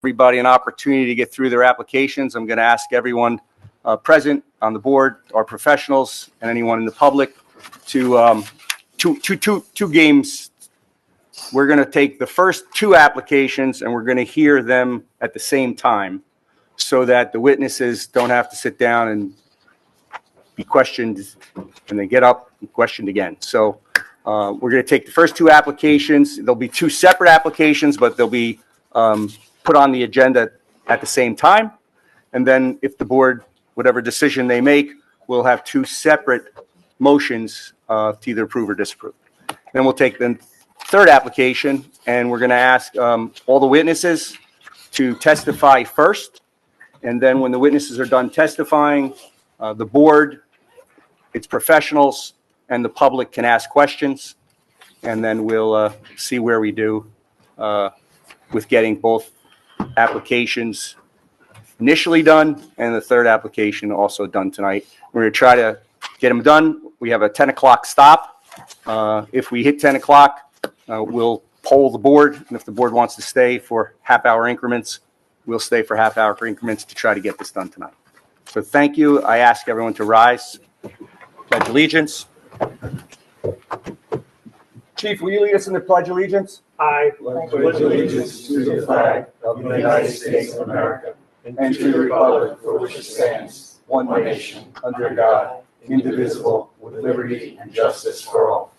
everybody an opportunity to get through their applications. I'm going to ask everyone present on the board, our professionals, and anyone in the public to two games. We're going to take the first two applications and we're going to hear them at the same time so that the witnesses don't have to sit down and be questioned and then get up and questioned again. So we're going to take the first two applications. There'll be two separate applications, but they'll be put on the agenda at the same time. And then if the board, whatever decision they make, we'll have two separate motions to either approve or disapprove. Then we'll take the third application and we're going to ask all the witnesses to testify first. And then when the witnesses are done testifying, the board, its professionals, and the public can ask questions. And then we'll see where we do with getting both applications initially done and the third application also done tonight. We're going to try to get them done. We have a 10 o'clock stop. If we hit 10 o'clock, we'll poll the board. And if the board wants to stay for half-hour increments, we'll stay for half-hour increments to try to get this done tonight. So thank you. I ask everyone to rise. Pledge allegiance. Chief, will you lead us in the Pledge Allegiance? I pledge allegiance to the flag of the United States of America and to the republic for which it stands, one nation, under God, indivisible, with liberty and justice for all.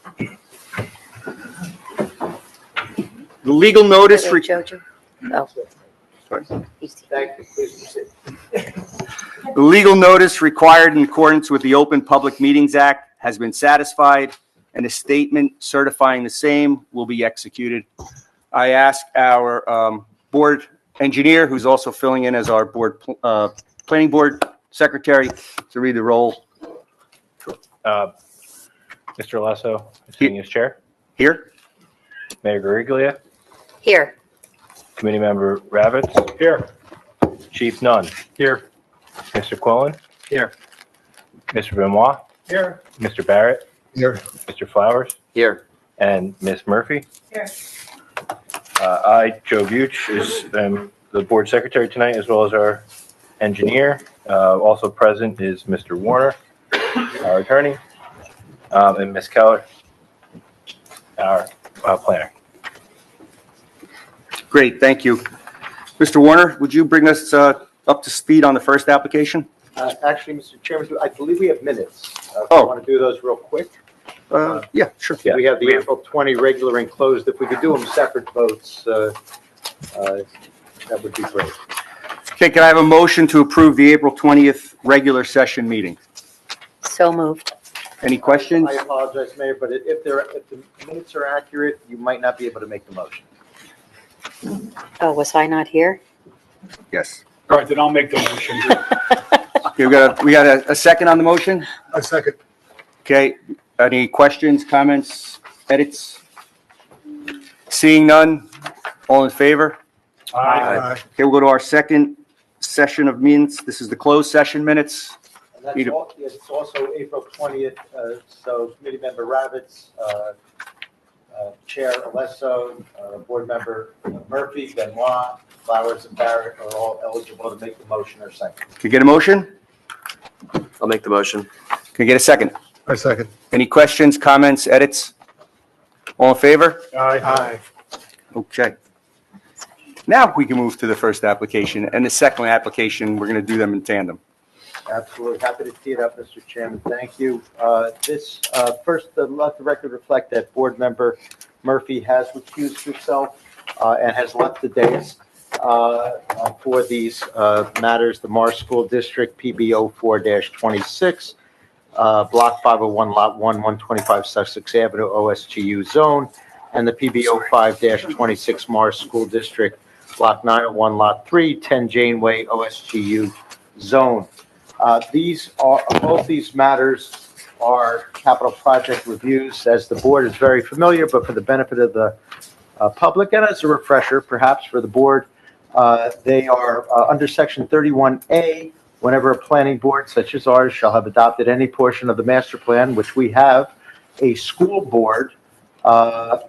The legal notice. Jojo. Oh. Sorry. thank you. Please proceed. The legal notice required in accordance with the Open Public Meetings Act has been satisfied, and a statement certifying the same will be executed. I ask our board engineer, who's also filling in as our board planning board secretary, to read the roll. Mr. Alesso, sitting as chair. Here. Mayor Gariglia. Here. Committee member Ravitz. Here. Chief Nunn. Here. Mr. Quillen. Here. Mr. Benoit. Here. Mr. Barrett. Here. Mr. Flowers. Here. And Ms. Murphy. Here. I, Joe Buch, am the board secretary tonight, as well as our engineer. Also present is Mr. Warner, our attorney, and Ms. Keller, our planner. Great, thank you. Mr. Warner, would you bring us up to speed on the first application? Actually, Mr. Chairman, I believe we have minutes. If Oh. you want to do those real quick. Yeah, sure. Yeah. We have the April 20 regular and closed. If we could do them separate votes, that would be great. Okay, can I have a motion to approve the April 20th regular session meeting? So moved. Any questions? I apologize, Mayor, but if the minutes are accurate, you might not be able to make the motion. Oh, was I not here? Yes. All right, then I'll make the motion. Okay, we got a second on the motion? A second. Okay, any questions, comments, edits? Seeing none, all in favor? Aye. Okay, we'll go to our second session of minutes. This is the closed session minutes. And it's also April 20th, so committee member Ravitz, Chair Alesso, board member Murphy, Benoit, Flowers, and Barrett are all eligible to make the motion or second. Can you get a motion? I'll make the motion. Can you get a second? A second. Any questions, comments, edits? All in favor? Aye. Okay. Now we can move to the first application, and the second application, we're going to do them in tandem. Absolutely. Happy to tee it up, Mr. Chairman. Thank you. First, let the record reflect that board member Murphy has recused herself and has left the dais for these matters. The Morris School District PB 04-26, Block 501, Lot 1, 125 Sussex Avenue, OSGU zone, and the PB 05-26 Morris School District, Block 901, Lot 3, 10 Janeway, OSGU zone. Both these matters are capital project reviews, as the board is very familiar, but for the benefit of the public and as a refresher, perhaps for the board, they are under Section 31A. Whenever a planning board such as ours shall have adopted any portion of the master plan, which we have, a school board,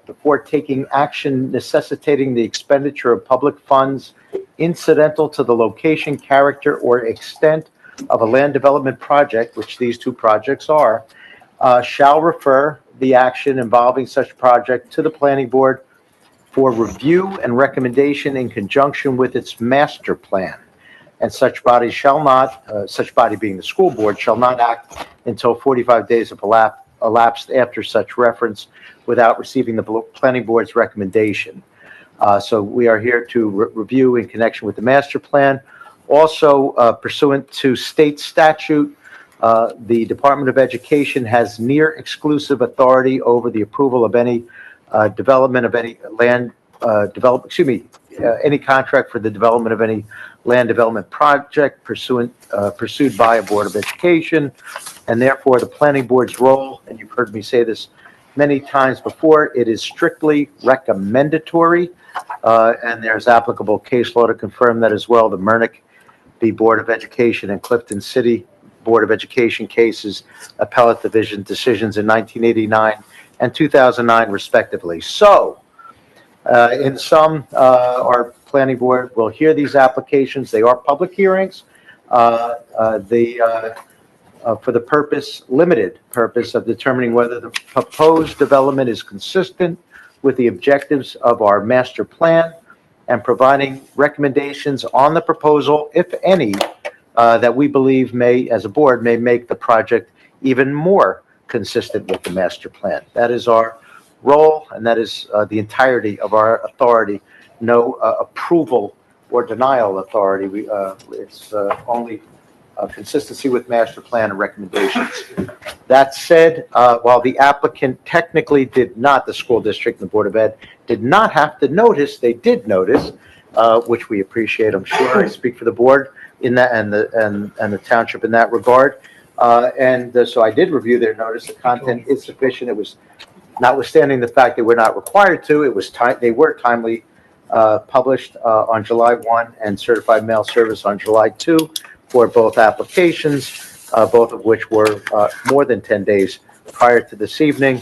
before taking action necessitating the expenditure of public funds incidental to the location, character, or extent of a land development project, which these two projects are, shall refer the action involving such project to the planning board for review and recommendation in conjunction with its master plan. And such body shall not, such body being the school board, shall not act until 45 days have elapsed after such reference without receiving the planning board's recommendation. So we are here to review in connection with the master plan. Also, pursuant to state statute, the Department of Education has near exclusive authority over the approval of any development of any land any contract for the development of any land development project pursued by a Board of Education. And therefore, the planning board's role, and you've heard me say this many times before, it is strictly recommendatory, and there's applicable case law to confirm that as well. The Murnick v. Board of Education and Clifton City Board of Education cases, appellate division decisions in 1989 and 2009 respectively. So, in sum, our planning board will hear these applications. They are public hearings. For the limited purpose of determining whether the proposed development is consistent with the objectives of our master plan and providing recommendations on the proposal, if any, that we believe may, as a board, may make the project even more consistent with the master plan. That is our role, and that is the entirety of our authority. No approval or denial authority. It's only consistency with master plan and recommendations. That said, while the applicant technically did not, the school district and the Board of Ed did not have to notice, they did notice, which we appreciate, I'm sure. I speak for the board in that and the township in that regard. So I did review their notice. The content is sufficient. It was, notwithstanding the fact that we're not required to, they were timely published on July 1 and certified mail service on July 2 for both applications, both of which were more than 10 days prior to this evening.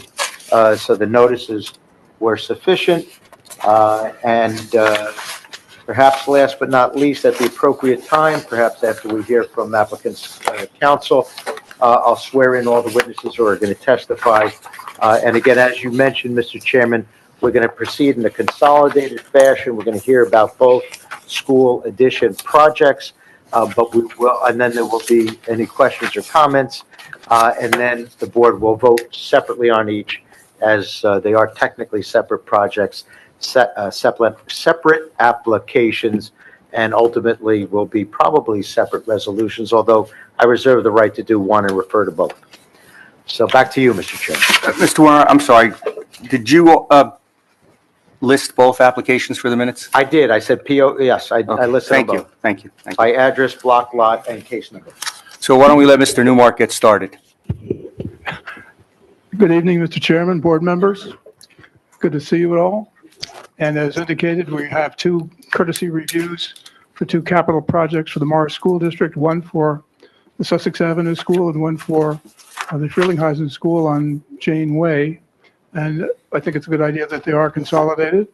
So the notices were sufficient. Perhaps last but not least, at the appropriate time, perhaps after we hear from applicants' counsel, I'll swear in all the witnesses who are going to testify. And again, as you mentioned, Mr. Chairman, we're going to proceed in a consolidated fashion. We're going to hear about both school addition projects, and then there will be any questions or comments, and then the board will vote separately on each, as they are technically separate projects, separate applications, and ultimately will be probably separate resolutions, although I reserve the right to do one and refer to both. So back to you, Mr. Chairman. Mr. Warner, I'm sorry, did you list both applications for the minutes? I did. I said PO, yes, I listed them both. Thank you. By address, block, lot, and case number. So why don't we let Mr. Newmark get started? Good evening, Mr. Chairman, board members. Good to see you all. And as indicated, we have two courtesy reviews for two capital projects for the Morris School District, one for the Sussex Avenue School and one for the Frelinghuysen School on Jane Way. And I think it's a good idea that they are consolidated.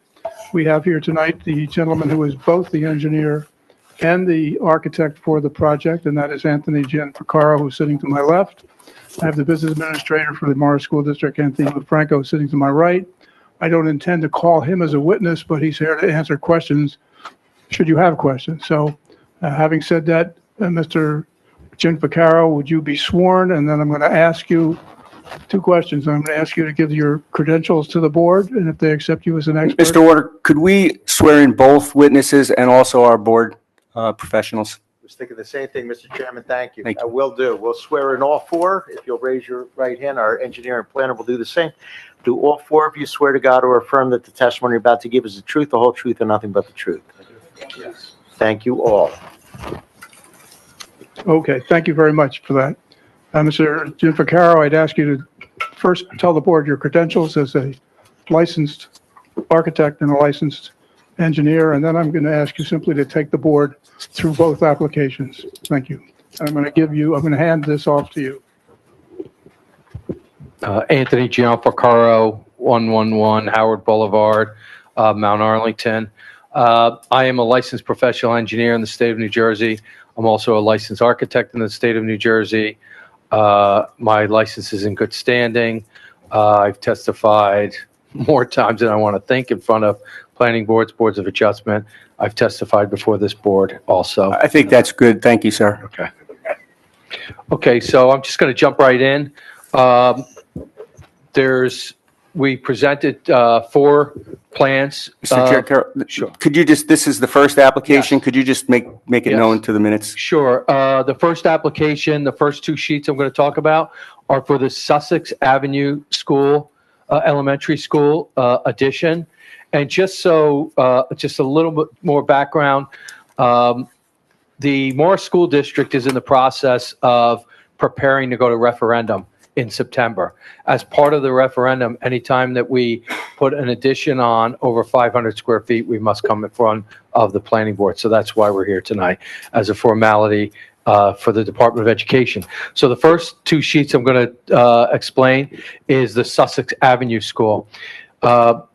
We have here tonight the gentleman who is both the engineer and the architect for the project, and that is Anthony Gianfrancaro, who's sitting to my left. I have the business administrator for the Morris School District, Anthony LaFranco, sitting to my right. I don't intend to call him as a witness, but he's here to answer questions should you have questions. So having said that, Mr. Gianfrancaro, would you be sworn? And then I'm going to ask you two questions. I'm going to ask you to give your credentials to the board, and if they accept you as an expert. Mr. Warner, could we swear in both witnesses and also our board professionals? I was thinking the same thing, Mr. Chairman. Thank you. Thank you. I will do. We'll swear in all four. If you'll raise your right hand, our engineer and planner will do the same. Do all four of you swear to God or affirm that the testimony you're about to give is the truth, the whole truth, and nothing but the truth? Yes. Thank you all. Okay, thank you very much for that. Mr. Gianfrancaro, I'd ask you to first tell the board your credentials as a licensed architect and a licensed engineer, and then I'm going to ask you simply to take the board through both applications. Thank you. I'm going to hand this off to you. Anthony Gianfrancaro, 111 Howard Boulevard, Mount Arlington. I am a licensed professional engineer in the state of New Jersey. I'm also a licensed architect in the state of New Jersey. My license is in good standing. I've testified more times than I want to think in front of planning boards, boards of adjustment. I've testified before this board also. I think that's good. Thank you, sir. Okay. Okay, so I'm just going to jump right in. We presented 4 plans. Mr. Chair, Sure. could you just, this is the first application. Yes. Could you just make it Yes. known to the minutes? Sure. The first application, the first 2 sheets I'm going to talk about are for the Sussex Avenue School, Elementary School addition. And just a little bit more background, the Morris School District is in the process of preparing to go to referendum in September. As part of the referendum, anytime that we put an addition on over 500 square feet, we must come in front of the planning board. So that's why we're here tonight, as a formality for the Department of Education. So the first 2 sheets I'm going to explain is the Sussex Avenue School.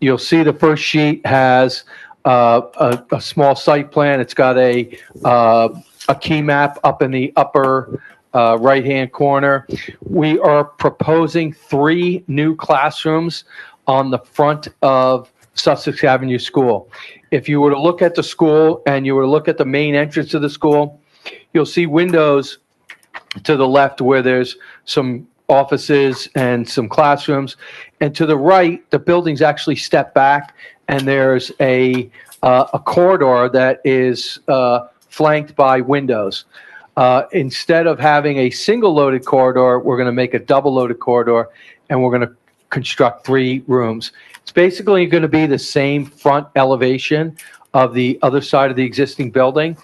You'll see the first sheet has a small site plan. It's got a key map up in the upper right-hand corner. We are proposing 3 new classrooms on the front of Sussex Avenue School. If you were to look at the school and you were to look at the main entrance of the school, you'll see windows to the left where there's some offices and some classrooms. And to the right, the buildings actually step back and there's a corridor that is flanked by windows. Instead of having a single loaded corridor, we're going to make a double loaded corridor and we're going to construct 3 rooms. It's basically going to be the same front elevation of the other side of the existing building,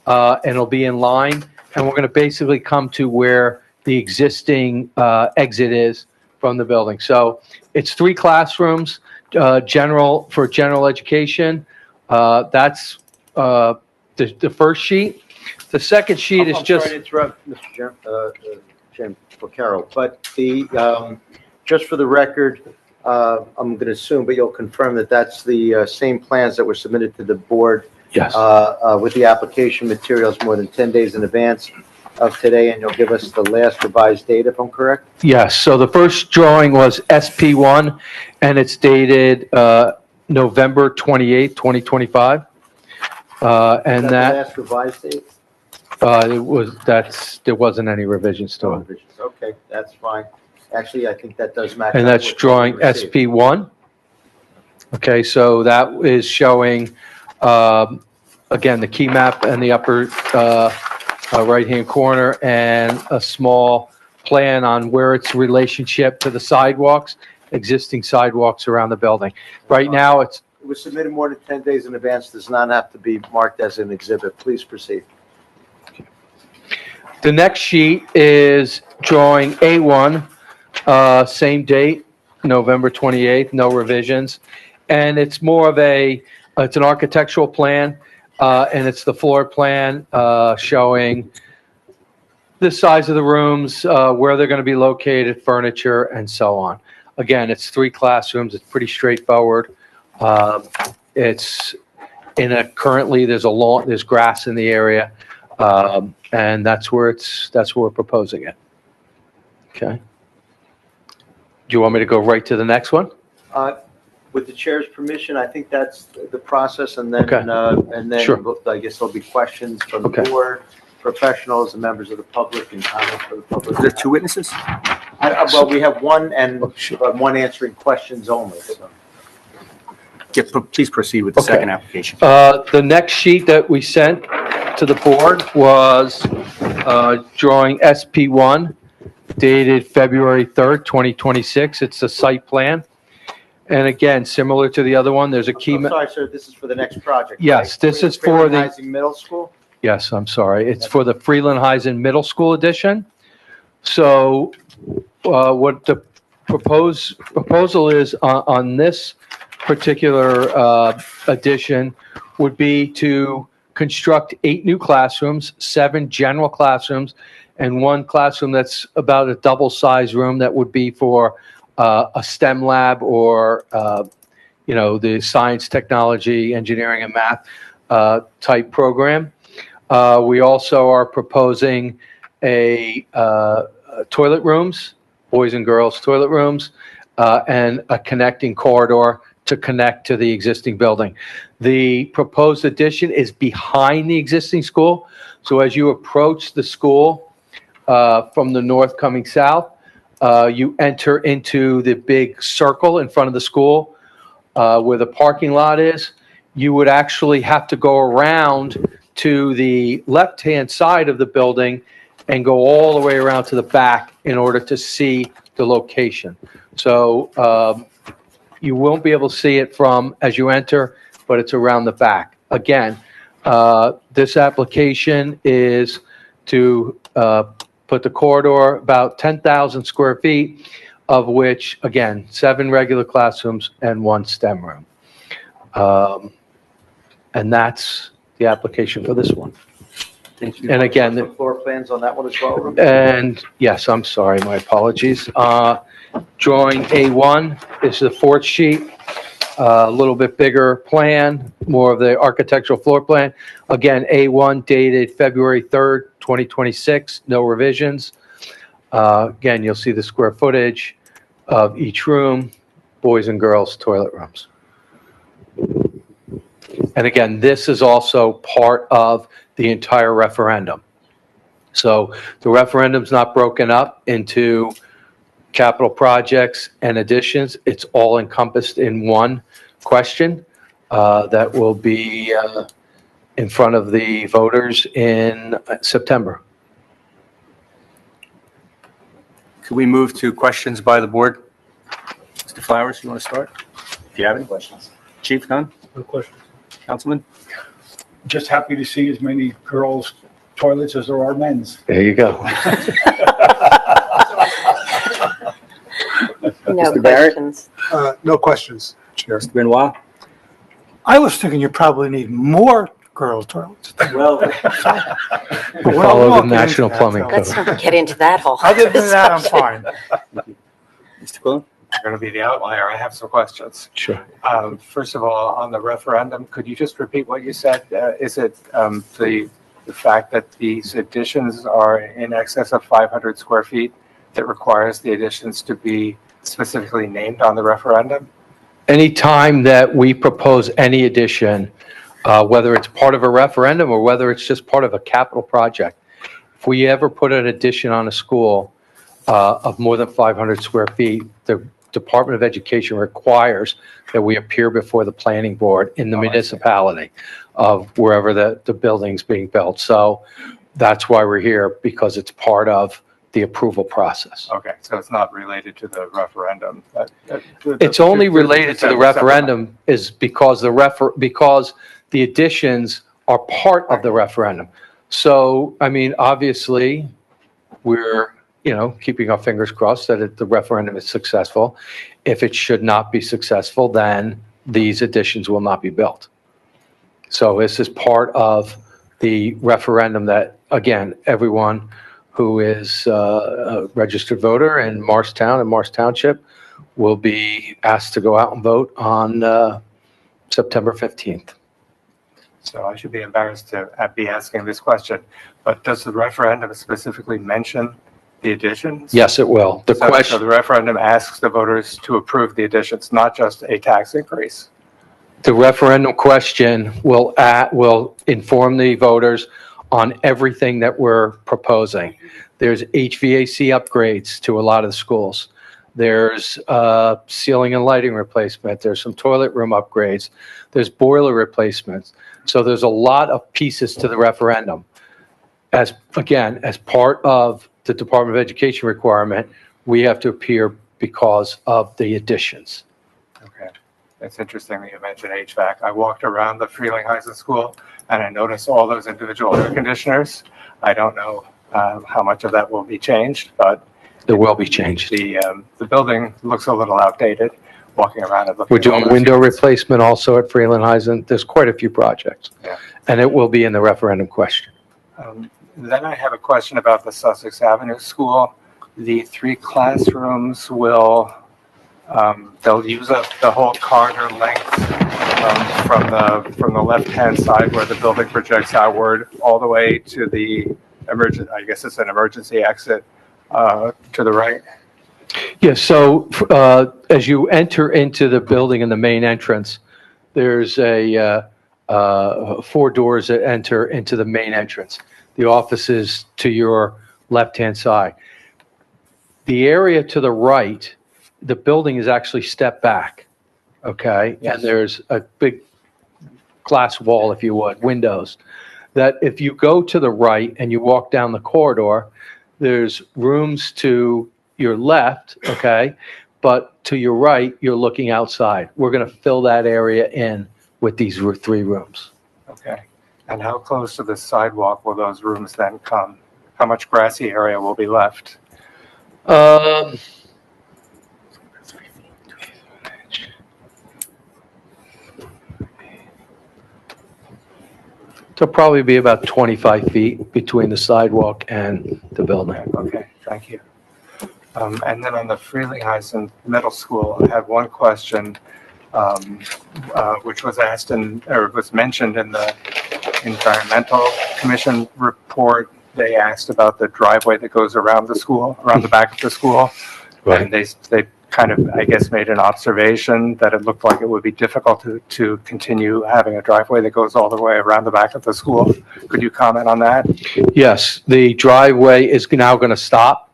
and it'll be in line. And we're going to basically come to where the existing exit is from the building. So it's 3 classrooms, for general education. That's the first sheet. The second sheet is I'm just. sorry to interrupt, Mr. Jim Carroll, but just for the record, I'm going to assume, but you'll confirm that that's the same plans that were submitted to the board Yes. with the application materials more than 10 days in advance of today, and you'll give us the last revised date, if I'm correct? Yes, so the first drawing was SP1, and it's dated November 28th, 2025. Is And the that, last revised date? there wasn't any revisions to it. Okay, that's fine. Actually, I think that does match. And up that's with what drawing we received. SP1. Okay, so that is showing, again, the key map in the upper right-hand corner and a small plan on where its relationship to the sidewalks, existing sidewalks around the building. Right now, it's, It was submitted more than 10 days in advance, does not have to be marked as an exhibit. Please proceed. the next sheet is drawing A1, same date, November 28th, no revisions. And it's more of it's an architectural plan, and it's the floor plan showing the size of the rooms, where they're going to be located, furniture, and so on. Again, it's 3 classrooms. It's pretty straightforward. It's currently there's grass in the area, and that's where we're proposing it. Okay. Do you want me to go right to the next one? With the chair's permission, I think that's the process, and then, Okay. Sure. I guess there'll be questions from the Okay. board, professionals, and members of the public, and comments for the public. Are there 2 witnesses? Well, we have one, and Oh, sure. one answering questions only, so. Please proceed with the Okay. second application. The next sheet that we sent to the board was drawing SP1 dated February 3rd, 2026. It's the site plan. And again, similar to the other one, there's a key. I'm sorry, sir, this is for the next project. Yes, right? this is for the- Freeland Middle School? Yes, I'm sorry. It's for the Freeland-Heisen Middle School edition. So what the proposal is on this particular addition would be to construct 8 new classrooms, 7 general classrooms, and 1 classroom that's about a double-size room that would be for a STEM lab or, the science, technology, engineering, and math type program. We also are proposing toilet rooms, boys and girls toilet rooms, and a connecting corridor to connect to the existing building. The proposed addition is behind the existing school. So as you approach the school from the north coming south, you enter into the big circle in front of the school where the parking lot is. You would actually have to go around to the left-hand side of the building and go all the way around to the back in order to see the location. So you won't be able to see it from as you enter, but it's around the back. Again, this application is to put the corridor about 10,000 square feet, of which, again, 7 regular classrooms and 1 STEM room. And that's the application for this one. And again, The floor plans on that one as well? and yes, I'm sorry, my apologies. Drawing A1 is the 4th sheet, a little bit bigger plan, more of the architectural floor plan. Again, A1 dated February 3rd, 2026, no revisions. Again, you'll see the square footage of each room, boys and girls toilet rooms. And again, this is also part of the entire referendum. So the referendum's not broken up into capital projects and additions. It's all encompassed in one question that will be in front of the voters in September. Could we move to questions by the board? Mr. Flowers, you want to start? If you have any questions. Chief, none? No questions. Councilman? Just happy to see as many girls' toilets as there are men's. There you go. No Mr. Barrett? questions. No questions, Chair. Mr. Benoit? I was thinking you probably need more girls' toilets. Well, But we Follow the won't get into National that, Plumbing so- Code. Let's not get into that whole. Other than that, I'm fine. Mr. Quillen? I'm going to be the outlier. I have some questions. Sure. First of all, on the referendum, could you just repeat what you said? Is it the fact that these additions are in excess of 500 square feet that requires the additions to be specifically named on the referendum? Anytime that we propose any addition, whether it's part of a referendum or whether it's just part of a capital project, if we ever put an addition on a school of more than 500 square feet, the Department of Education requires that we appear before the planning board in the municipality of wherever the building's being built. So that's why we're here, because it's part of the approval process. Okay, so it's not related to the referendum. It's only related to the referendum is because because the additions are part of the referendum. So, I mean, obviously, we're, keeping our fingers crossed that the referendum is successful. If it should not be successful, then these additions will not be built. So this is part of the referendum that, again, everyone who is a registered voter in Morristown and Morris Township will be asked to go out and vote on September 15th. So I should be embarrassed to be asking this question, but does the referendum specifically mention the additions? Yes, it will. The So question, the referendum asks the voters to approve the additions, not just a tax increase. the referendum question will inform the voters on everything that we're proposing. There's HVAC upgrades to a lot of the schools. There's ceiling and lighting replacement. There's some toilet room upgrades. There's boiler replacements. So there's a lot of pieces to the referendum. As part of the Department of Education requirement, we have to appear because of the additions. Okay, it's interesting that you mentioned HVAC. I walked around the Frelinghuysen School and I noticed all those individual air conditioners. I don't know how much of that will be changed, but There will be changed. the building looks a little outdated, walking around and looking. We're at all doing those window units. replacement also at Frelinghuysen. There's quite a few projects. Yeah. And it will be in the referendum question. Then I have a question about the Sussex Avenue School. The 3 classrooms will They'll use up the whole corridor length from the left-hand side where the building projects outward all the way to the I guess it's an emergency exit to the right. Yeah, so as you enter into the building in the main entrance, there's 4 doors that enter into the main entrance. The office is to your left-hand side. The area to the right, the building is actually stepped back, okay? And there's a big glass wall, if you would, windows, that if you go to the right and you walk down the corridor, there's rooms to your left, okay? But to your right, you're looking outside. We're going to fill that area in with these 3 rooms. Okay. And how close to the sidewalk will those rooms then come? How much grassy area will be left? There'll probably be about 25 feet between the sidewalk and the building. Okay, thank you. And then on the Frelinghuysen Middle School, I have one question, which was asked or was mentioned in the Environmental Commission report. They asked about the driveway that goes around the school, around the back of the school. Right. And they kind of, I guess, made an observation that it looked like it would be difficult to continue having a driveway that goes all the way around the back of the school. Could you comment on that? Yes, the driveway is now going to stop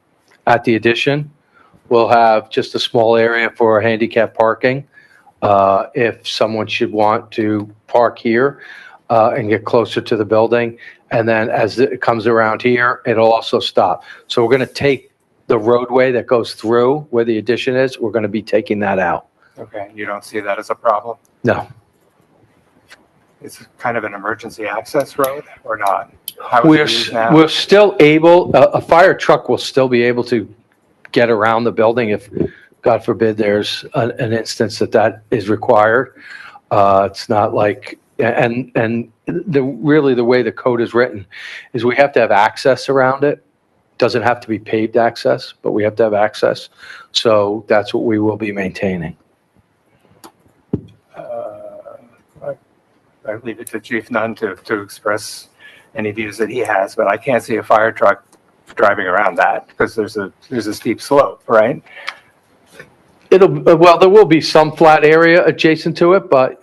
at the addition. We'll have just a small area for handicap parking. If someone should want to park here and get closer to the building. And then as it comes around here, it'll also stop. So we're going to take the roadway that goes through where the addition is, we're going to be taking that out. Okay, you don't see that as a problem? No. It's kind of an emergency access road or not? How is it used now? We're still able, a fire truck will still be able to get around the building if, God forbid, there's an instance that is required. It's not like, and really the way the code is written is we have to have access around it. Doesn't have to be paved access, but we have to have access. So that's what we will be maintaining. I leave it to Chief Nunn to express any views that he has, but I can't see a fire truck driving around that because there's a steep slope, right? Well, there will be some flat area adjacent to it, but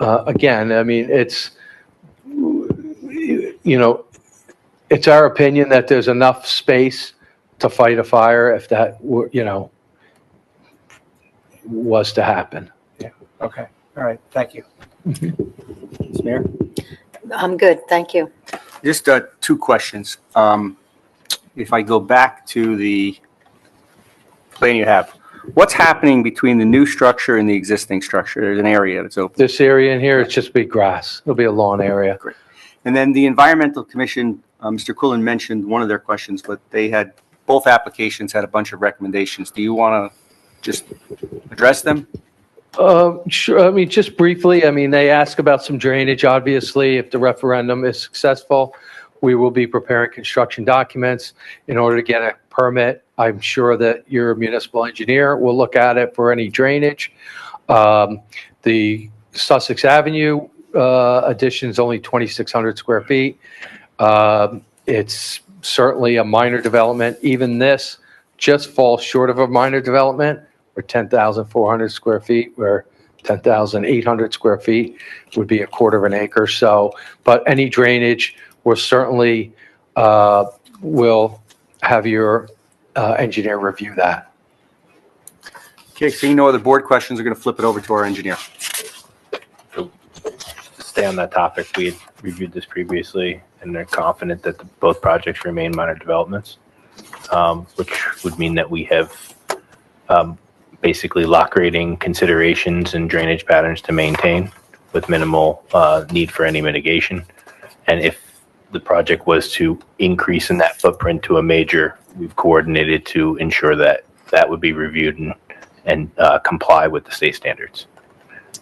again, I mean, it's, it's our opinion that there's enough space to fight a fire if that were, was to happen. Yeah. Okay. All right. Thank you. Ms. Mayor? I'm good, thank you. Just 2 questions. If I go back to the plan you have, what's happening between the new structure and the existing structure? There's an area that's open. This area in here, it's just be grass. It'll be a lawn area. And then the Environmental Commission, Mr. Quillen mentioned one of their questions, but both applications had a bunch of recommendations. Do you want to just address them? Sure. I mean, just briefly, I mean, they ask about some drainage, obviously. If the referendum is successful, we will be preparing construction documents in order to get a permit. I'm sure that your municipal engineer will look at it for any drainage. The Sussex Avenue addition is only 2,600 square feet. It's certainly a minor development. Even this just falls short of a minor development. Or 10,400 square feet, where 10,800 square feet would be a quarter of an acre. So, but any drainage, we'll certainly will have your engineer review that. Okay, seeing no other board questions, we're going to flip it over to our engineer. To stay on that topic, we had reviewed this previously, and they're confident that both projects remain minor developments, which would mean that we have basically lock rating considerations and drainage patterns to maintain with minimal need for any mitigation. And if the project was to increase in that footprint to a major, we've coordinated to ensure that that would be reviewed and comply with the state standards.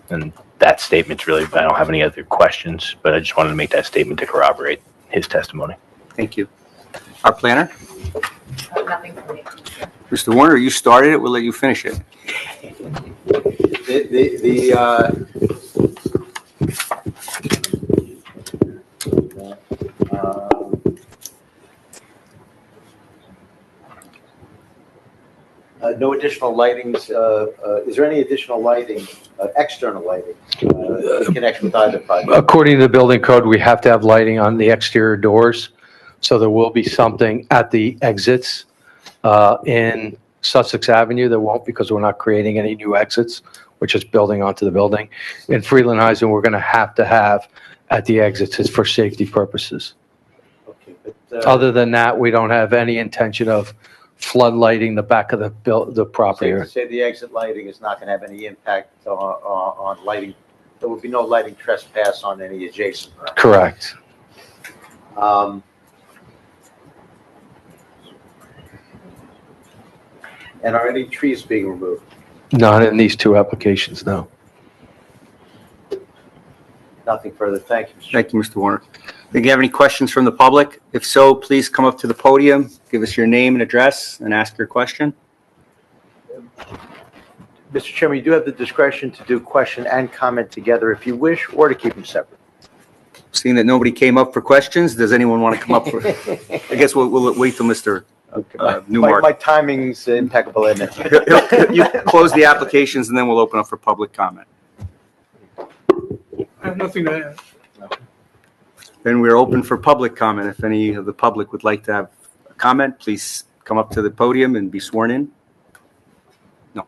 And that statement's really, I don't have any other questions, but I just wanted to make that statement to corroborate his testimony. Thank you. Our planner? Nothing for me. Mr. Warner, you started it, we'll let you finish it. No additional lightings, is there any additional lighting, external lighting, in connection with either project? According to the building code, we have to have lighting on the exterior doors. So there will be something at the exits in Sussex Avenue. There won't, because we're not creating any new exits. We're just building onto the building. In Frelinghuysen, we're going to have at the exits. It's for safety purposes. Okay, but, Other than that, we don't have any intention of floodlighting the back of the property. safe to say the exit lighting is not going to have any impact on lighting. There will be no lighting trespass on any adjacent. Right? Correct. And are any trees being removed? Not in these two applications, no. Nothing further. Thank you, Mr. Chairman. Thank you, Mr. Warner. Do you have any questions from the public? If so, please come up to the podium, give us your name and address, and ask your question. Mr. Chairman, you do have the discretion to do question and comment together if you wish, or to keep them separate. Seeing that nobody came up for questions, does anyone want to come up for? I guess we'll wait till Mr. Newmark. My timing's impeccable, isn't it? You close the applications, and then we'll open up for public comment. I have nothing to add. Then we're open for public comment. If any of the public would like to have a comment, please come up to the podium and be sworn in. No.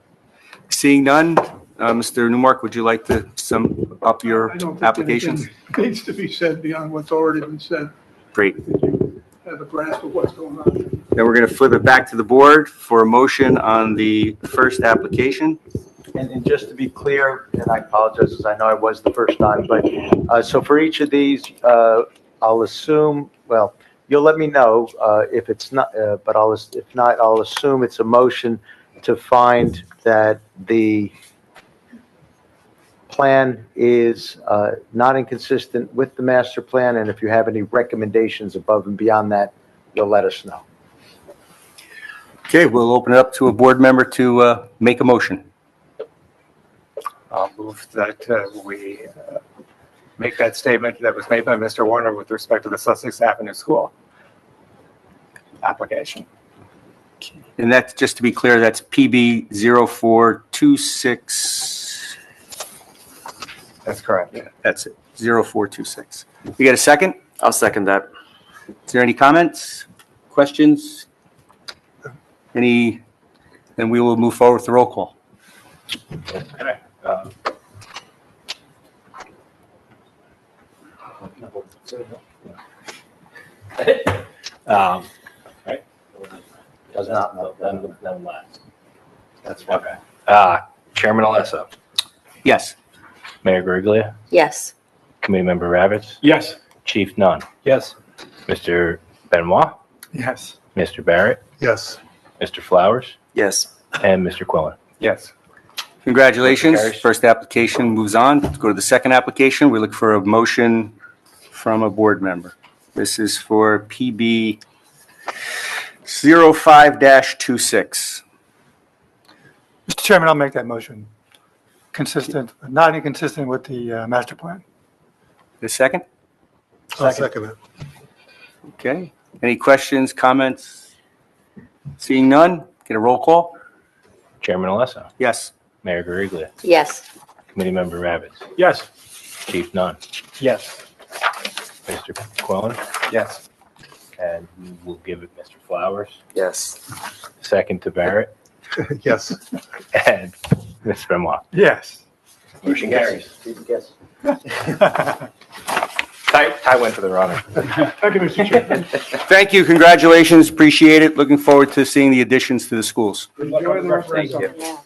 Seeing none, Mr. Newmark, would you like to sum up your I don't think applications? anything needs to be said beyond what's already been said. Great. You have a grasp of what's going on. Then we're going to flip it back to the board for a motion on the first application. And just to be clear, and I apologize, as I know I was the first time, but, so for each of these, I'll assume, well, you'll let me know, if it's not, but if not, I'll assume it's a motion to find that the plan is, not inconsistent with the master plan, and if you have any recommendations above and beyond that, you'll let us know. Okay, we'll open it up to a board member to make a motion. I'll move that we make that statement that was made by Mr. Warner with respect to the Sussex Avenue School application. And that's, just to be clear, that's PB 0426. That's correct. That's it, 0426. You got a second? I'll second that. Is there any comments, questions? Any, then we will move forward with the roll call. Okay. Does not know. Then last. That's fine. Okay. Chairman Alessa, Yes. Mayor Griglia, Yes. Committee Member Ravitz, Yes. Chief Nunn, Yes. Mr. Benoit, Yes. Mr. Barrett, Yes. Mr. Flowers, Yes. and Mr. Quillen. Yes. Congratulations. Carries. First application moves on. Let's go to the second application. We look for a motion from a board member. This is for PB 05-26. Mr. Chairman, I'll make that motion. Consistent, not inconsistent with the master plan. The second? I'll second it. Okay. Any questions, comments? Seeing none, get a roll call? Chairman Alessa, Yes. Mayor Griglia, Yes. Committee Member Ravitz, Yes. Chief Nunn, Yes. Mr. Quillen, Yes. and we'll give it Mr. Flowers. Yes. Second to Barrett, Yes. and Mr. Benoit. Yes. Motion carries. Yes. Ty went for the runner. Thank you, Mr. Chairman. Thank you. Congratulations. Appreciate it. Looking forward to seeing the additions to the schools. Enjoy the rest of the Thank you. summer. Yeah.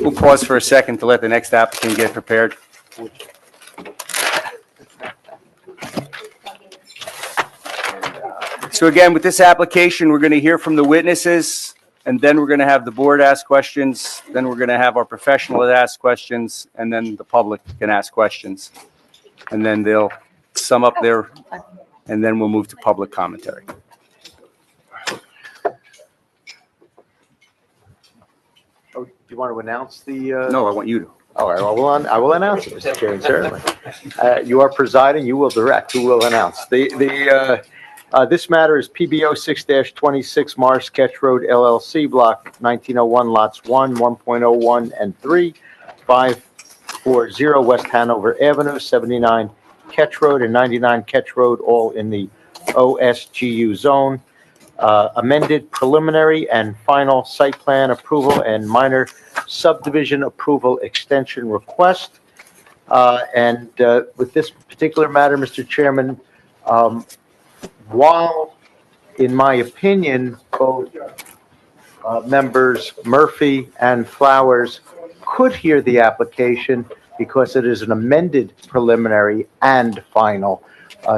We'll pause for a second to let the next applicant get prepared. So again, with this application, we're going to hear from the witnesses, and then we're going to have the board ask questions, then we're going to have our professional ask questions, and then the public can ask questions. And then they'll sum up their, and then we'll move to public commentary. Oh, do you want to announce the? No, I want you to. All right, I will announce it, Mr. Chairman, certainly. You are presiding, you will direct, who will announce. This matter is PBO 6-26 Morris Sketch Road LLC, Block 1901, Lots 1, 1.01, and 3, 540 West Hanover Avenue, 79 Ketch Road and 99 Ketch Road, all in the OSGU zone. Amended preliminary and final site plan approval and minor subdivision approval extension request. And with this particular matter, Mr. Chairman, while, in my opinion, both members Murphy and Flowers could hear the application because it is an amended preliminary and final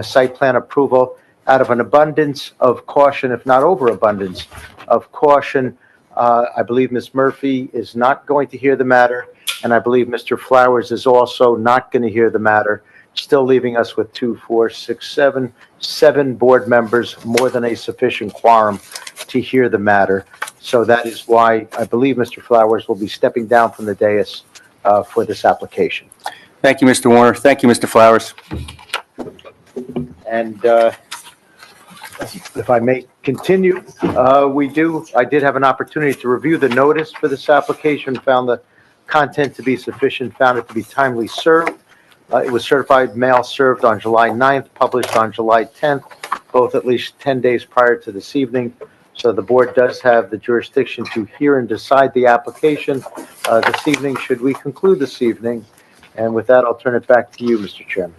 site plan approval, out of an abundance of caution, if not overabundance of caution, I believe Ms. Murphy is not going to hear the matter, and I believe Mr. Flowers is also not going to hear the matter, still leaving us with 7 board members, more than a sufficient quorum to hear the matter. So that is why I believe Mr. Flowers will be stepping down from the dais for this application. Thank you, Mr. Warner. Thank you, Mr. Flowers. And if I may continue, I did have an opportunity to review the notice for this application, found the content to be sufficient, found it to be timely served. It was certified mail served on July 9th, published on July 10th, both at least 10 days prior to this evening. So the board does have the jurisdiction to hear and decide the application this evening, should we conclude this evening. And with that, I'll turn it back to you, Mr. Chairman.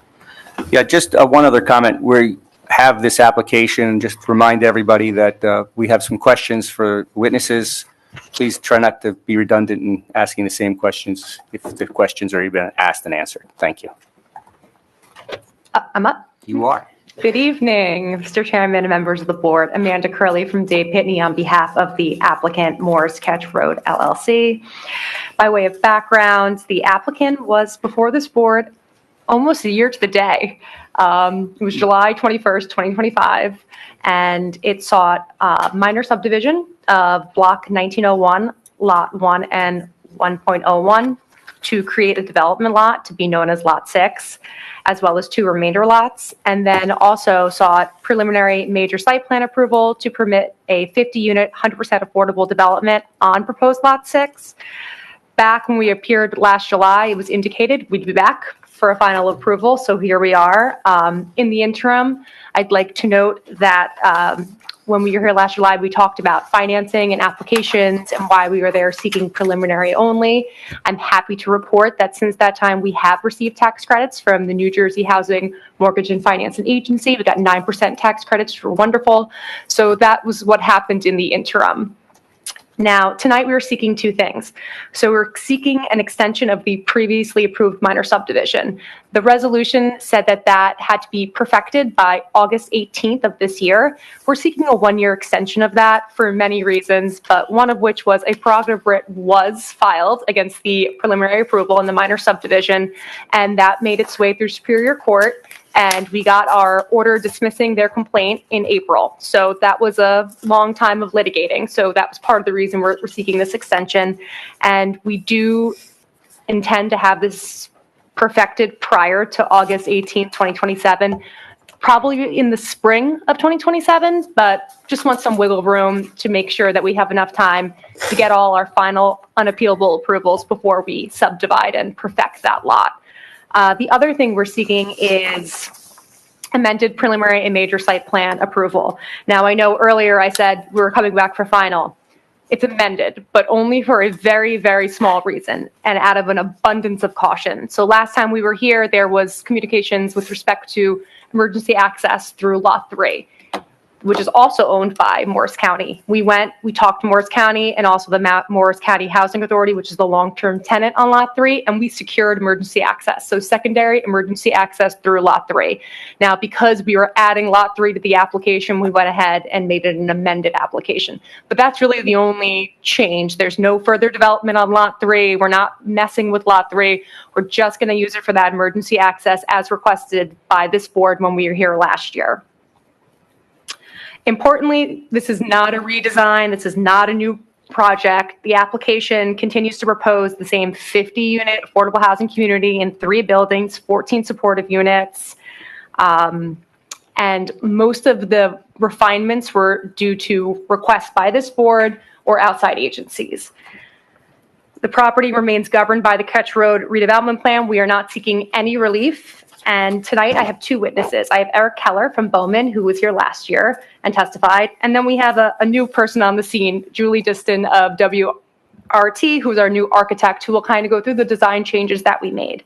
Yeah, just one other comment. We have this application, just remind everybody that we have some questions for witnesses. Please try not to be redundant in asking the same questions if the questions are even asked and answered. Thank you. I'm up. You are. Good evening, Mr. Chairman and members of the board. Amanda Curley from Dave Pitney on behalf of the applicant Morris Sketch Road LLC. By way of background, the applicant was before this board almost a year to the day. It was July 21st, 2025, and it sought minor subdivision of block 1901, lot 1 and 1.01 to create a development lot to be known as lot 6, as well as 2 remainder lots, and then also sought preliminary major site plan approval to permit a 50-unit, 100% affordable development on proposed lot 6. Back when we appeared last July, it was indicated we'd be back for a final approval, so here we are. In the interim, I'd like to note that when we were here last July, we talked about financing and applications and why we were there seeking preliminary only. I'm happy to report that since that time, we have received tax credits from the New Jersey Housing Mortgage and Financing Agency. We got 9% tax credits, which were wonderful. So that was what happened in the interim. Now, tonight we are seeking 2 things. So we're seeking an extension of the previously approved minor subdivision. The resolution said that that had to be perfected by August 18th of this year. We're seeking a 1-year extension of that for many reasons, but one of which was a prerogative writ was filed against the preliminary approval in the minor subdivision, and that made its way through Superior Court. And we got our order dismissing their complaint in April. So that was a long time of litigating. So that was part of the reason we're seeking this extension. And we do intend to have this perfected prior to August 18th, 2027, probably in the spring of 2027, but just want some wiggle room to make sure that we have enough time to get all our final unappealable approvals before we subdivide and perfect that lot. The other thing we're seeking is amended preliminary and major site plan approval. Now, I know earlier I said we were coming back for final. It's amended, but only for a very, very small reason and out of an abundance of caution. So last time we were here, there was communications with respect to emergency access through lot 3. which is also owned by Morris County. We talked to Morris County and also the Morris County Housing Authority, which is the long-term tenant on Lot 3, and we secured emergency access. So secondary emergency access through Lot 3. Now, because we were adding Lot 3 to the application, we went ahead and made it an amended application. But that's really the only change. There's no further development on Lot 3. We're not messing with Lot 3. We're just going to use it for that emergency access as requested by this board when we were here last year. Importantly, this is not a redesign. This is not a new project. The application continues to propose the same 50-unit affordable housing community in 3 buildings, 14 supportive units. And most of the refinements were due to requests by this board or outside agencies. The property remains governed by the Ketch Road redevelopment plan. We are not seeking any relief. And tonight I have 2 witnesses. I have Eric Keller from Bowman, who was here last year and testified. And then we have a new person on the scene, Julie Diston of WRT, who's our new architect, who will kind of go through the design changes that we made.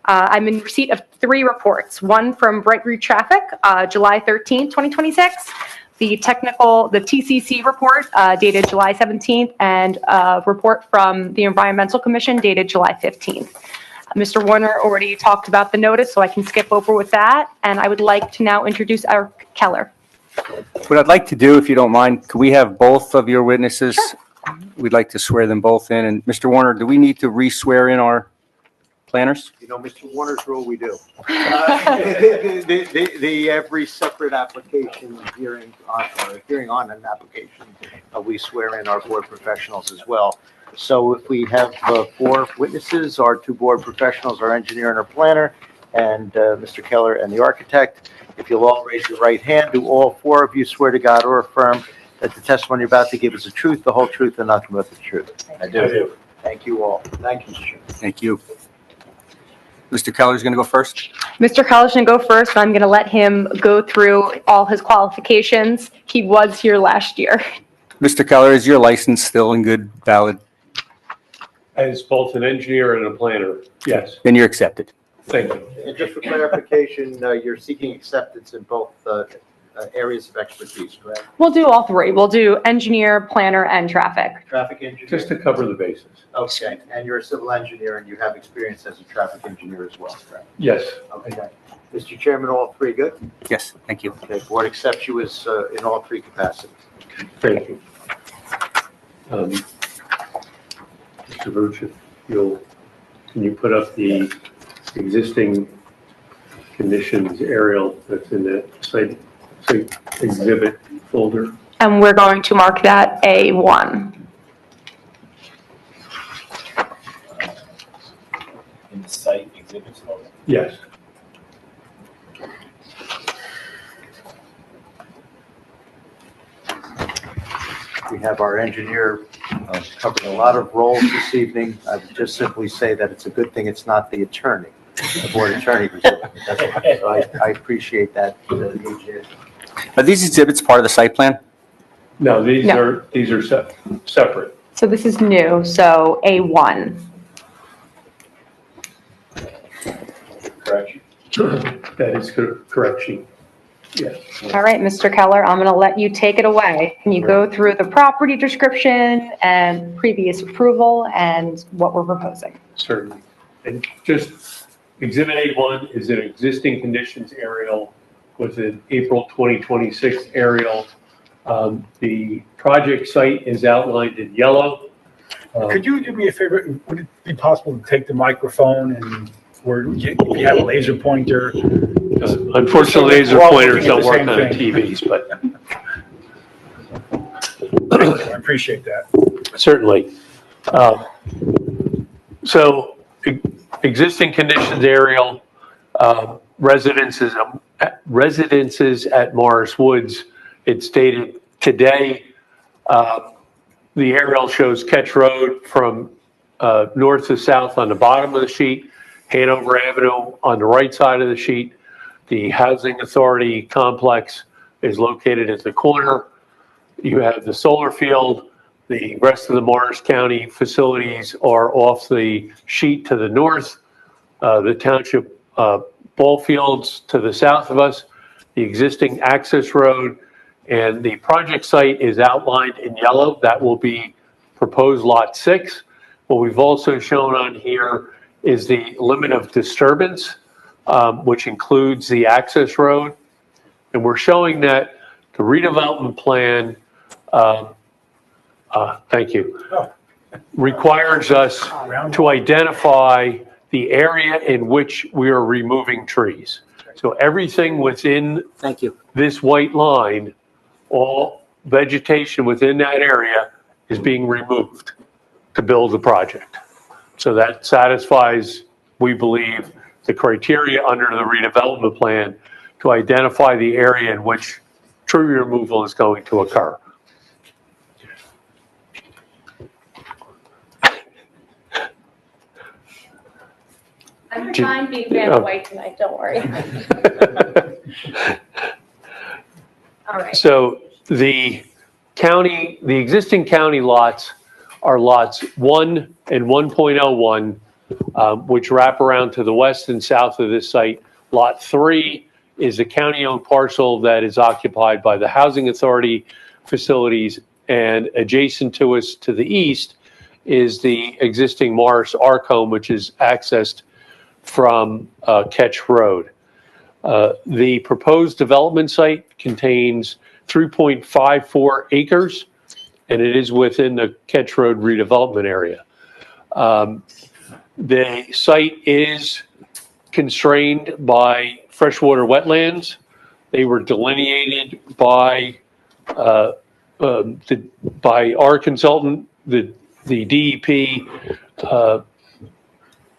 I'm in receipt of 3 reports, one from Bright Route Traffic, July 13th, 2026, the TCC report dated July 17th, and a report from the Environmental Commission dated July 15th. Mr. Warner already talked about the notice, so I can skip over with that. And I would like to now introduce Eric Keller. What I'd like to do, if you don't mind, could we have both of your witnesses? Sure. We'd like to swear them both in. And Mr. Warner, do we need to re-swear in our planners? You know, Mr. Warner's rule, we do. Every separate application hearing on an application, we swear in our board professionals as well. So if we have 4 witnesses, our 2 board professionals, our engineer and our planner, and Mr. Keller and the architect, if you'll all raise your right hand, do all 4 of you swear to God or affirm that the testimony you're about to give is the truth, the whole truth, and nothing but the truth? I do. Thank you all. Thank you, Mr. Chairman. Thank you. Mr. Keller's going to go first. Mr. Keller's going to go first, and I'm going to let him go through all his qualifications. He was here last year. Mr. Keller, is your license still in good, valid? As both an engineer and a planner, yes. Then you're accepted. Thank you. And just for clarification, you're seeking acceptance in both areas of expertise, correct? We'll do all 3. We'll do engineer, planner, and traffic. Traffic engineer? Just to cover the bases. Okay, and you're a civil engineer and you have experience as a traffic engineer as well, correct? Yes. Okay. Mr. Chairman, all 3 good? Yes, thank you. Okay, board accepts you as in all 3 capacities. Thank you. Mr. Verch, can you put up the existing conditions aerial that's in that site exhibit folder? And we're going to mark that A1. In the site exhibits folder? Yes. We have our engineer covering a lot of roles this evening. I would just simply say that it's a good thing it's not the attorney, the board attorney. So I appreciate that. Are these exhibits part of the site plan? No, these No. are separate. So this is new, so A1. Correct. That is correct, Chief. Yes. All right, Mr. Keller, I'm going to let you take it away. Can you go through the property description and previous approval and what we're proposing? Certainly. And just Exhibit A1 is an existing conditions aerial with an April 2026 aerial. The project site is outlined in yellow. Could you do me a favor? Would it be possible to take the microphone and where you have a laser pointer? Unfortunately, laser We're all pointers looking don't at the work on same thing. TVs, but I appreciate that. certainly. So existing conditions aerial, residences at Morris Woods. It's dated today. The aerial shows Ketch Road from north to south on the bottom of the sheet, Hanover Avenue on the right side of the sheet. The Housing Authority complex is located at the corner. You have the solar field. The rest of the Morris County facilities are off the sheet to the north. The township ball fields to the south of us. The existing access road And the project site is outlined in yellow. That will be proposed Lot 6. What we've also shown on here is the limit of disturbance, which includes the access road. And we're showing that the redevelopment plan, thank you, requires us to identify the area in which we are removing trees. So everything within Thank you. this white line, all vegetation within that area is being removed to build the project. So that satisfies, we believe, the criteria under the redevelopment plan to identify the area in which tree removal is going to occur. I'm Do- fine being Vanna White tonight, don't worry. All right. So the existing county lots are lots 1 and 1.01, which wrap around to the west and south of this site. Lot 3 is a county-owned parcel that is occupied by the Housing Authority facilities, and adjacent to us to the east is the existing Morris Arc Home, which is accessed from Ketch Road. The proposed development site contains 3.54 acres, and it is within the Ketch Road redevelopment area. The site is constrained by freshwater wetlands. They were delineated by our consultant. The DEP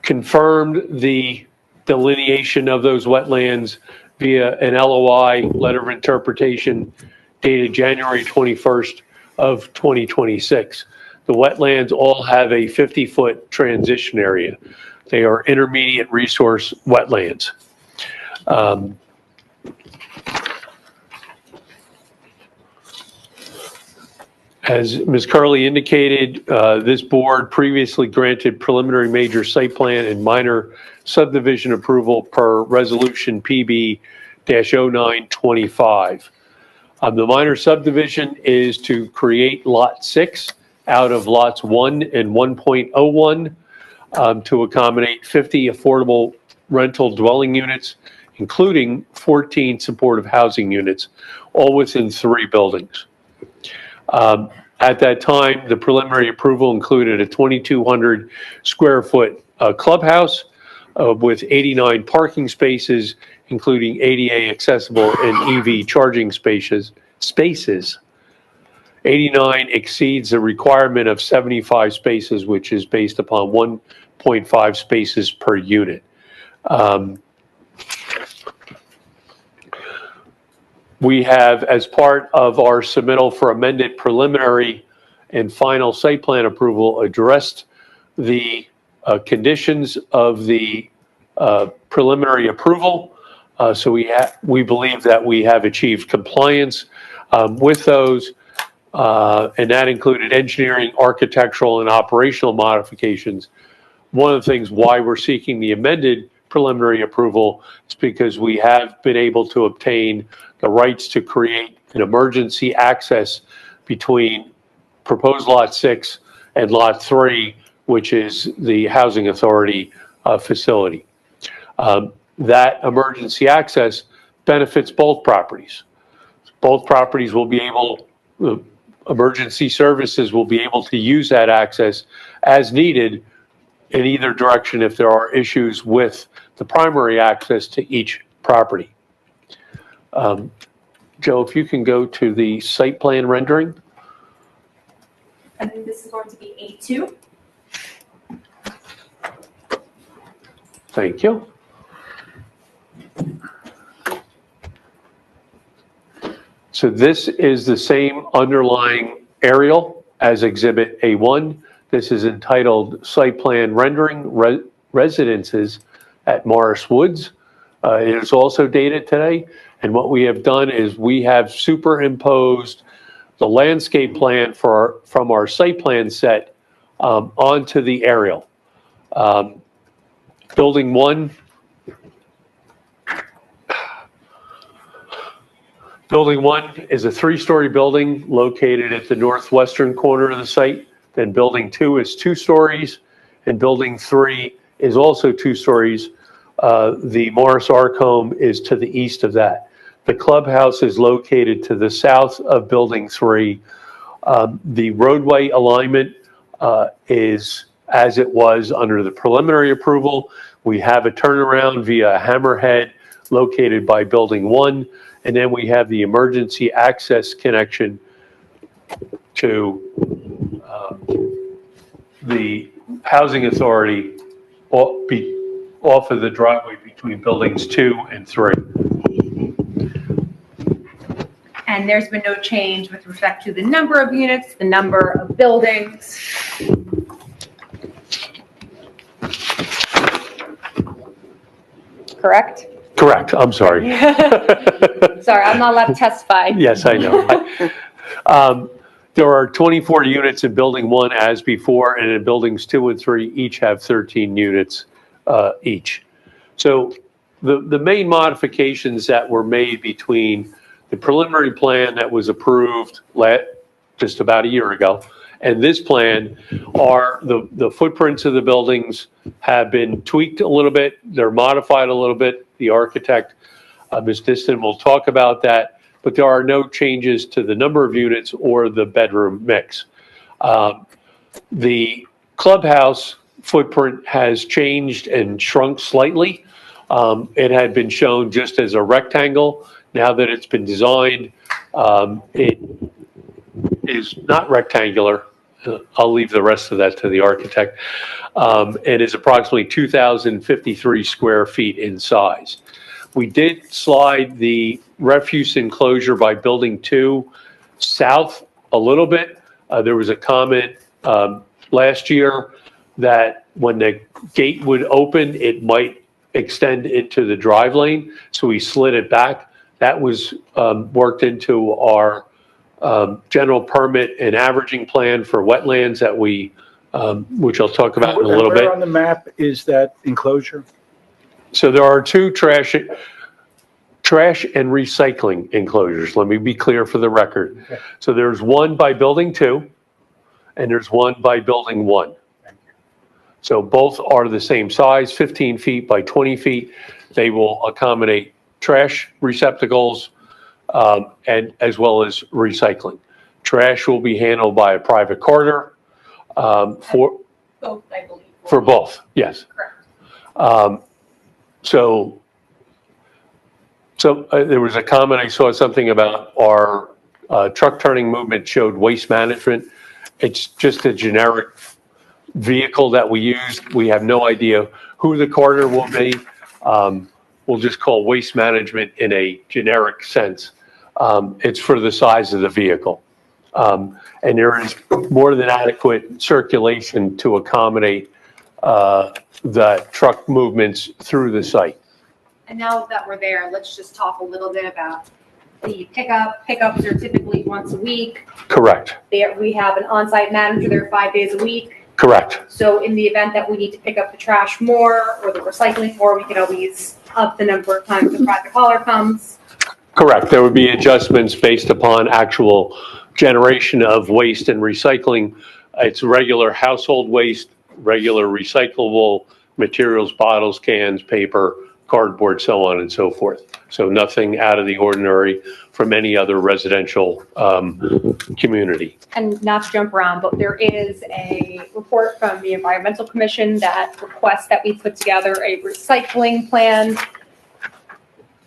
confirmed the delineation of those wetlands via an LOI, letter of interpretation, dated January 21st of 2026. The wetlands all have a 50-foot transition area. They are intermediate resource wetlands. As Ms. Curley indicated, this board previously granted preliminary major site plan and minor subdivision approval per resolution PB-0925. The minor subdivision is to create Lot 6 out of lots 1 and 1.01 to accommodate 50 affordable rental dwelling units, including 14 supportive housing units, all within 3 buildings. At that time, the preliminary approval included a 2,200 square foot clubhouse with 89 parking spaces, including ADA accessible and EV charging spaces. 89 exceeds the requirement of 75 spaces, which is based upon 1.5 spaces per unit. We have, as part of our submittal for amended preliminary and final site plan approval, addressed the conditions of the preliminary approval. So we believe that we have achieved compliance with those, and that included engineering, architectural, and operational modifications. One of the things why we're seeking the amended preliminary approval is because we have been able to obtain the rights to create an emergency access between proposed Lot 6 and Lot 3, which is the Housing Authority facility. That emergency access benefits both properties. Both properties will be able, emergency services will be able to use that access as needed in either direction if there are issues with the primary access to each property. Joe, if you can go to the site plan rendering. And then this is going to be A2. Thank you. So this is the same underlying aerial as Exhibit A1. This is entitled Site Plan Rendering Residences at Morris Woods. It is also dated today. And what we have done is we have superimposed the landscape plan from our site plan set onto the aerial. Building 1 Building 1 is a 3-story building located at the northwestern corner of the site. Then Building 2 is 2 stories, and Building 3 is also 2 stories. The Morris Ark home is to the east of that. The clubhouse is located to the south of Building 3. The roadway alignment is as it was under the preliminary approval. We have a turnaround via Hammerhead located by Building 1, and then we have the emergency access connection to the housing authority off of the driveway between Buildings 2 and 3. And there's been no change with respect to the number of units, the number of buildings. Correct? Correct, I'm sorry. Sorry, I'm not allowed to testify. Yes, I know. There are 24 units in Building 1 as before, and in Buildings 2 and 3, each have 13 units each. So the main modifications that were made between the preliminary plan that was approved just about a year ago and this plan are the footprints of the buildings have been tweaked a little bit. They're modified a little bit. The architect, Ms. Diston, will talk about that, but there are no changes to the number of units or the bedroom mix. The clubhouse footprint has changed and shrunk slightly. It had been shown just as a rectangle. Now that it's been designed, it is not rectangular. I'll leave the rest of that to the architect. It is approximately 2,053 square feet in size. We did slide the refuse enclosure by Building 2 south a little bit. There was a comment last year that when the gate would open, it might extend into the drive lane, so we slid it back. That was worked into our general permit and averaging plan for wetlands that we, which I'll talk about in a little Where bit. on the map is that enclosure? So there are 2 trash and recycling enclosures. Let me be clear for the record. Okay. So there's one by Building 2 and there's one by Building 1. So both are the same size, 15 feet by 20 feet. They will accommodate trash receptacles and as well as recycling. Trash will be handled by a private carter for Both, I believe. for both, yes. Correct. So there was a comment, I saw something about our truck turning movement showed waste management. It's just a generic vehicle that we use. We have no idea who the carter will be. We'll just call waste management in a generic sense. It's for the size of the vehicle. And there is more than adequate circulation to accommodate the truck movements through the site. And now that we're there, let's just talk a little bit about the pickup. Pickups are typically once a week. Correct, We have an on-site manager there 5 days a week. correct. So in the event that we need to pick up the trash more or the recycling more, we can always up the number of times the private hauler comes. Correct. There would be adjustments based upon actual generation of waste and recycling. It's regular household waste, regular recyclable materials, bottles, cans, paper, cardboard, so on and so forth. So nothing out of the ordinary from any other residential community. And not to jump around, but there is a report from the Environmental Commission that requests that we put together a recycling plan.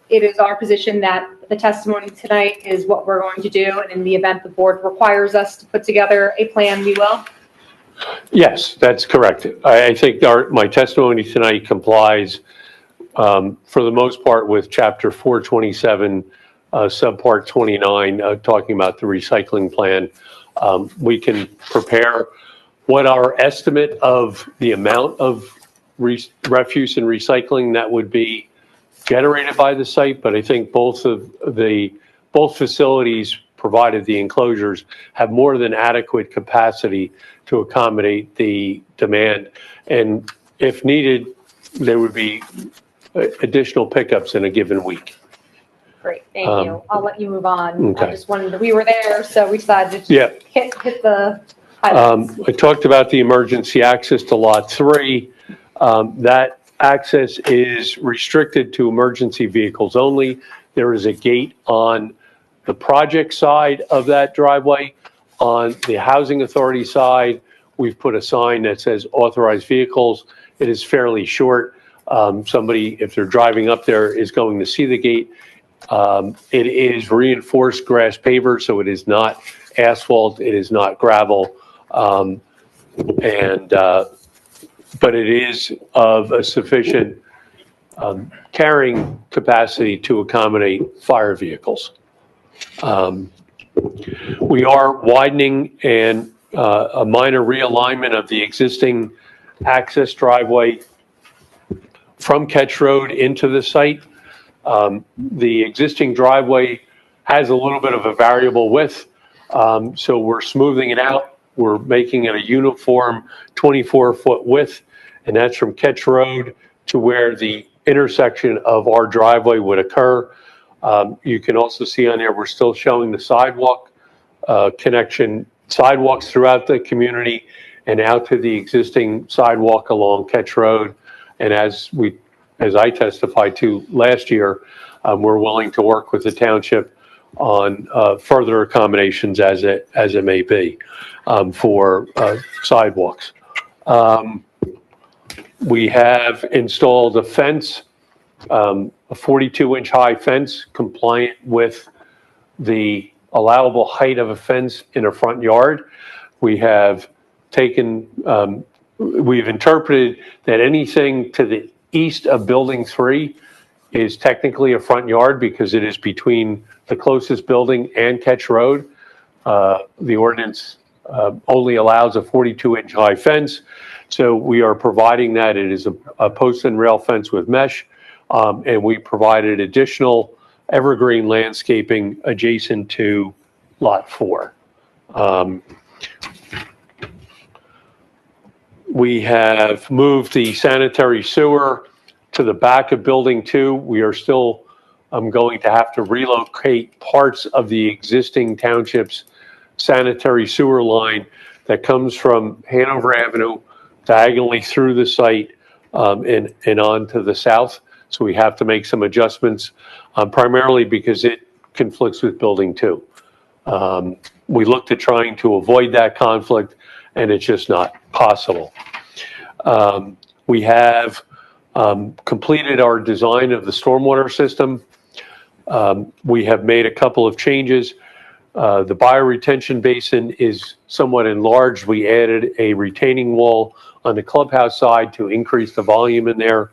It is our position that the testimony tonight is what we're going to do, and in the event the board requires us to put together a plan, we will. Yes, that's correct. I think my testimony tonight complies for the most part with Chapter 427, Subpart 29, talking about the recycling plan. We can prepare what our estimate of the amount of refuse and recycling that would be generated by the site, but I think both facilities, provided the enclosures, have more than adequate capacity to accommodate the demand. And if needed, there would be additional pickups in a given week. Great, thank you. I'll let you move on. Okay. I just wanted, we were there, so we decided to Yeah. hit the highlights. I talked about the emergency access to Lot 3. That access is restricted to emergency vehicles only. There is a gate on the project side of that driveway. On the Housing Authority side, we've put a sign that says authorized vehicles. It is fairly short. Somebody, if they're driving up there, is going to see the gate. It is reinforced grass paver, so it is not asphalt, it is not gravel. But it is of a sufficient carrying capacity to accommodate fire vehicles. We are widening and a minor realignment of the existing access driveway from Ketch Road into the site. The existing driveway has a little bit of a variable width, so we're smoothing it out. We're making it a uniform 24-foot width, and that's from Ketch Road to where the intersection of our driveway would occur. You can also see on there, we're still showing the sidewalk sidewalks throughout the community and out to the existing sidewalk along Ketch Road. And as I testified to last year, we're willing to work with the township on further accommodations as it may be for sidewalks. We have installed a fence, a 42-inch high fence compliant with the allowable height of a fence in a front yard. We have we've interpreted that anything to the east of Building 3 is technically a front yard because it is between the closest building and Ketch Road. The ordinance only allows a 42-inch high fence, so we are providing that. It is a post and rail fence with mesh, and we provided additional evergreen landscaping adjacent to Lot 4. We have moved the sanitary sewer to the back of Building 2. We are still going to have to relocate parts of the existing township's sanitary sewer line that comes from Hanover Avenue diagonally through the site and on to the south. So we have to make some adjustments, primarily because it conflicts with Building 2. We looked at trying to avoid that conflict, and it's just not possible. We have completed our design of the stormwater system. We have made a couple of changes. The bioretention basin is somewhat enlarged. We added a retaining wall on the clubhouse side to increase the volume in there.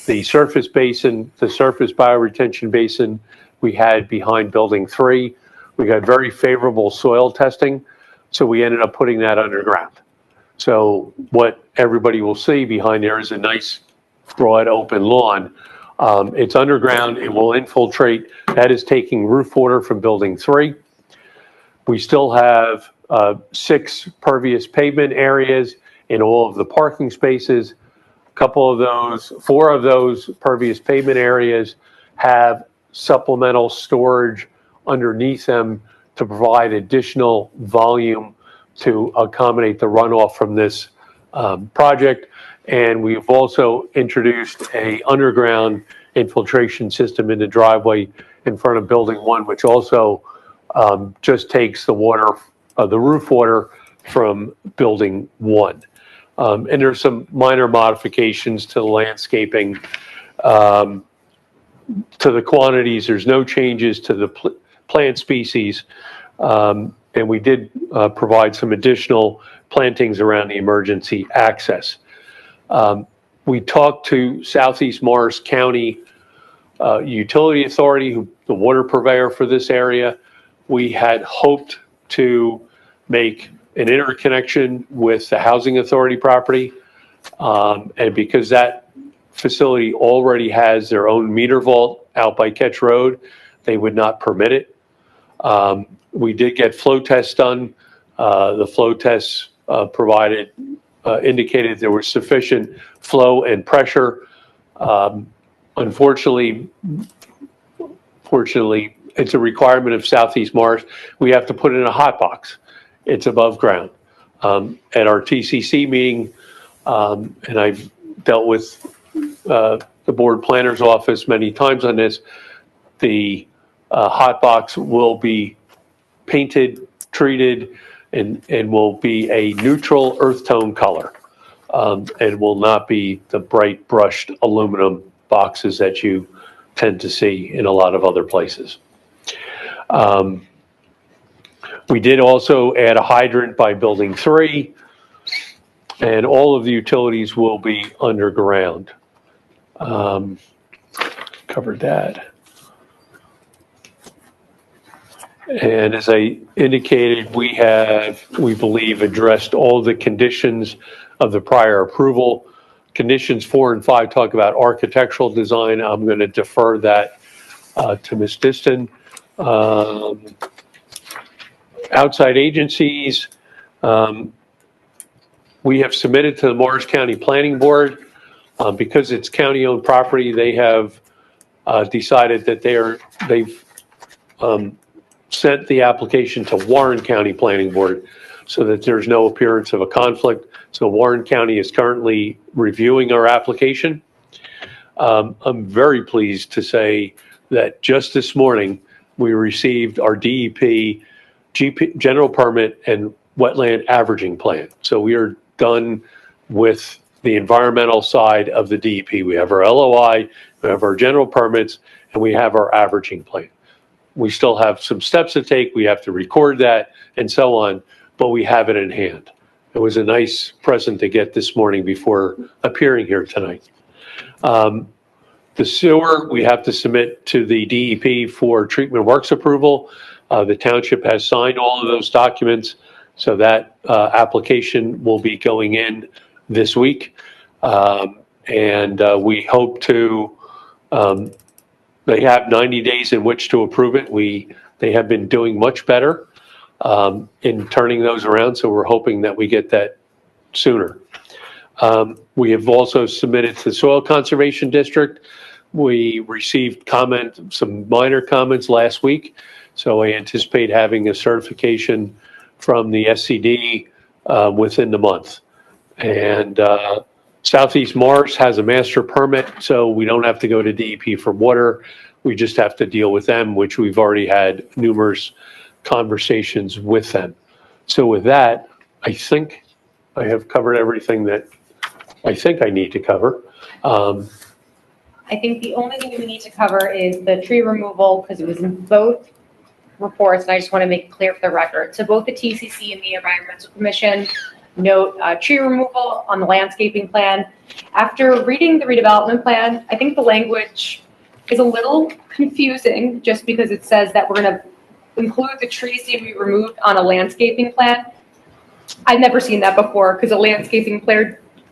The surface basin, the surface bioretention basin we had behind Building 3, we got very favorable soil testing, so we ended up putting that underground. So what everybody will see behind there is a nice broad open lawn. It's underground, it will infiltrate. That is taking roof water from Building 3. We still have 6 pervious pavement areas in all of the parking spaces. 4 of those pervious pavement areas have supplemental storage underneath them to provide additional volume to accommodate the runoff from this project. And we've also introduced a underground infiltration system in the driveway in front of Building 1, which also just takes the water, the roof water from Building 1. And there's some minor modifications to the landscaping, to the quantities. There's no changes to the plant species. And we did provide some additional plantings around the emergency access. We talked to Southeast Morris County Utility Authority, the water purveyor for this area. We had hoped to make an interconnection with the Housing Authority property. And because that facility already has their own meter vault out by Ketch Road, they would not permit it. We did get flow tests done. The flow tests indicated there was sufficient flow and pressure. Unfortunately, unfortunately, it's a requirement of Southeast Mars. We have to put it in a hot box. It's above ground. At our TCC meeting, and I've dealt with the board planner's office many times on this, the hot box will be painted, treated, and will be a neutral earth tone color, and will not be the bright brushed aluminum boxes that you tend to see in a lot of other places. We did also add a hydrant by building 3, and all of the utilities will be underground. Covered that. And as I indicated, we have, we believe, addressed all the conditions of the prior approval. Conditions 4 and 5 talk about architectural design. I'm going to defer that to Ms. Diston. Outside agencies, we have submitted to the Morris County Planning Board. Because it's county-owned property, they have decided that they've sent the application to Warren County Planning Board so that there's no appearance of a conflict. So Warren County is currently reviewing our application. I'm very pleased to say that just this morning, we received our DEP general permit and wetland averaging plan. So we are done with the environmental side of the DEP. We have our LOI, we have our general permits, and we have our averaging plan. We still have some steps to take. We have to record that and so on, but we have it in hand. It was a nice present to get this morning before appearing here tonight. The sewer, we have to submit to the DEP for treatment works approval. The township has signed all of those documents, so that application will be going in this week. And we hope to, they have 90 days in which to approve it. They have been doing much better in turning those around, so we're hoping that we get that sooner. We have also submitted to the Soil Conservation District. We received some minor comments last week, so I anticipate having a certification from the SCD within the month. And Southeast Mars has a master permit, so we don't have to go to DEP for water. We just have to deal with them, which we've already had numerous conversations with them. So with that, I think I have covered everything that I think I need to cover. I think the only thing we need to cover is the tree removal, because it was in both reports, and I just want to make it clear for the record. So both the TCC and the Environmental Commission note tree removal on the landscaping plan. After reading the redevelopment plan, I think the language is a little confusing just because it says that we're going to include the trees to be removed on a landscaping plan. I've never seen that before because a landscaping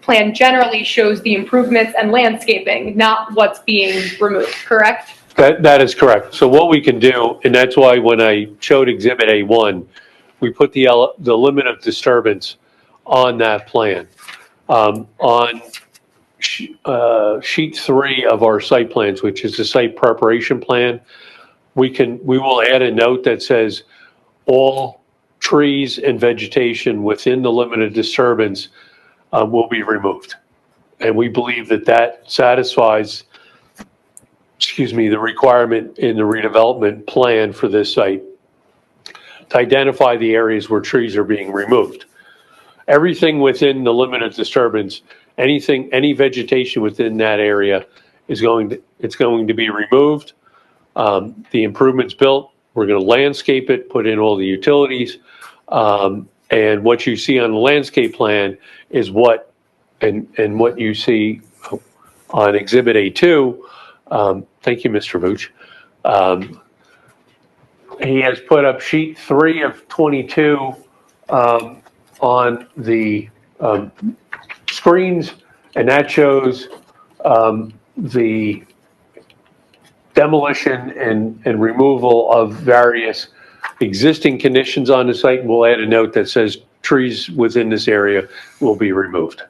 plan generally shows the improvements and landscaping, not what's being removed, correct? That is correct. So what we can do, and that's why when I showed Exhibit A1, we put the limit of disturbance on that plan. On sheet 3 of our site plans, which is the site preparation plan, we will add a note that says all trees and vegetation within the limit of disturbance will be removed. And we believe that that satisfies, the requirement in the redevelopment plan for this site to identify the areas where trees are being removed. Everything within the limit of disturbance, any vegetation within that area is going to be removed. The improvements built, we're going to landscape it, put in all the utilities, and what you see on the landscape plan is what you see on Exhibit A2. Thank you, Mr. Vooch. He has put up sheet 3 of 22 on the screens, and that shows the demolition and removal of various existing conditions on the site. And we'll add a note that says trees within this area will be removed.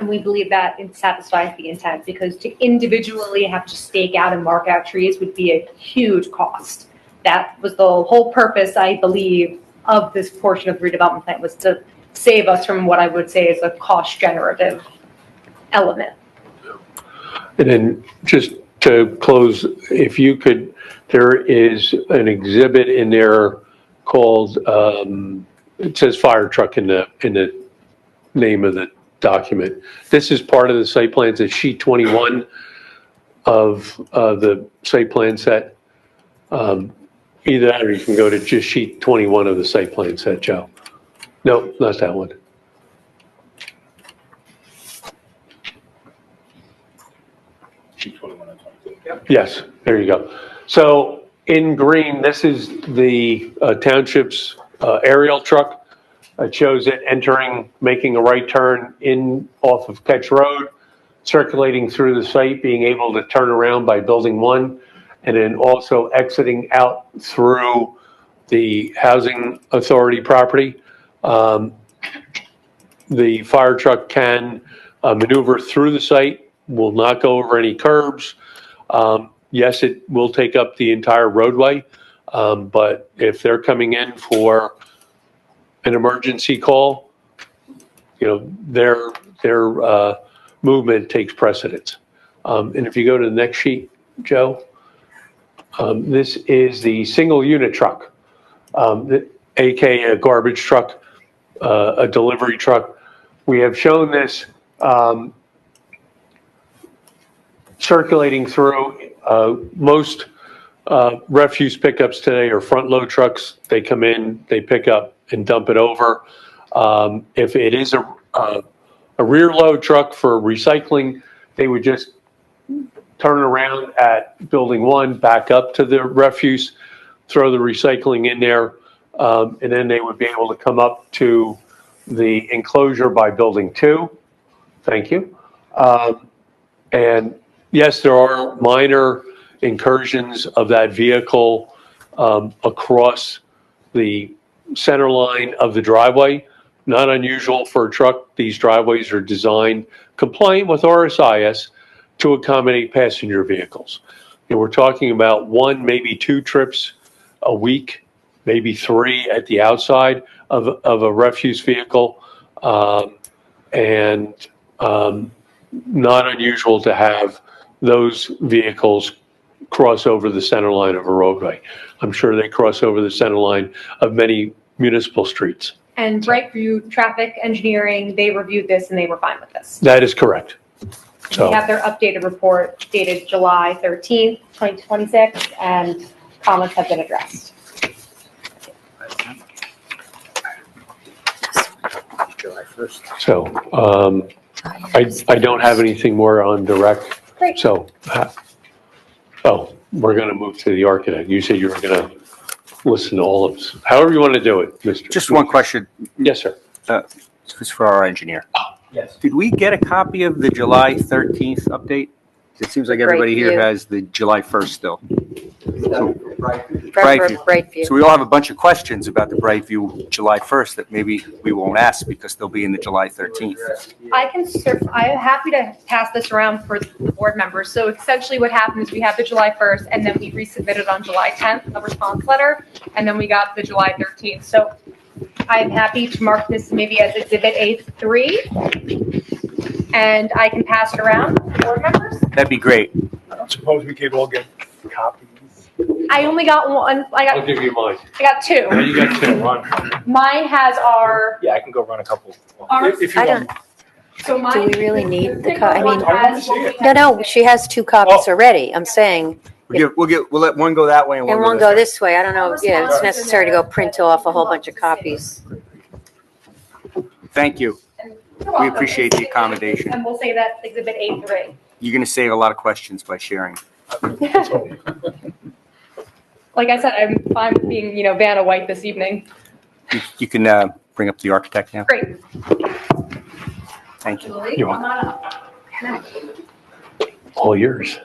And we believe that it satisfies the intent, because to individually have to stake out and mark out trees would be a huge cost. That was the whole purpose, I believe, of this portion of the redevelopment plan, was to save us from what I would say is a cost generative element. And then just to close, if you could, there is an exhibit in there called, it says fire truck in the name of the document. This is part of the site plans, it's sheet 21 of the site plan set. Either that, or you can go to just sheet 21 of the site plan set, Joe. No, not that one. Sheet 21 and 22. Yes, there you go. So in green, this is the township's aerial truck. It shows it entering, making a right turn in off of Ketch Road, circulating through the site, being able to turn around by building 1, and then also exiting out through the housing authority property. The fire truck can maneuver through the site, will not go over any curbs. Yes, it will take up the entire roadway, but if they're coming in for an emergency call, you know, their movement takes precedence. And if you go to the next sheet, Joe, this is the single unit truck, aka a garbage truck, a delivery truck. We have shown this circulating through. Most refuse pickups today are front load trucks. They come in, they pick up and dump it over. If it is a rear load truck for recycling, they would just turn around at building 1, back up to the refuse, throw the recycling in there, and then they would be able to come up to the enclosure by building 2. Thank you. And yes, there are minor incursions of that vehicle across the center line of the driveway. Not unusual for a truck. These driveways are designed compliant with RSIS to accommodate passenger vehicles. And we're talking about 1, maybe 2 trips a week, maybe 3 at the outside of a refuse vehicle. And not unusual to have those vehicles cross over the center line of a roadway. I'm sure they cross over the center line of many municipal streets. And Brightview Traffic Engineering, they reviewed this and they were fine with this. That is correct. We So, have their updated report dated July 13th, 2026, and comments have been addressed. July 1st. so I don't have anything more on direct. Great. So, oh, we're going to move to the architect. You said you were going to listen to all of us. However you want to do it, Mr. Just one question. Yes, sir. This is for our engineer. Yes. Did we get a copy of the July 13th update? It seems like everybody here Brightview. has the July 1st still. Brightview. So we all have a bunch of questions about the Brightview July 1st that maybe we won't ask because they'll be in the July 13th. I'm happy to pass this around for the board members. So essentially what happened is we have the July 1st and then we resubmitted on July 10th, a response letter, and then we got the July 13th. So I'm happy to mark this maybe as Exhibit A3, and I can pass it around to board members. That'd be great. I don't suppose we could all get copies. I only got one, I'll give you mine. I got 2. You got 2. Mine has our, Yeah, I can go run a couple. ours, If you I want. don't, so mine. do we really need the, I mean, has what we have. no, she has 2 copies already. I'm saying, We'll let one go that way and and one one go go this this way. I don't know, yeah, it's necessary to go print off a whole bunch of copies. way. Thank you. You're welcome. appreciate the accommodation. And we'll say that Exhibit A3. You're going to save a lot of questions by sharing. Like I said, I'm fine with being, Vanna White this evening. You can bring up the architect now. Great. Thank you. Julie, You're come on up. All yours.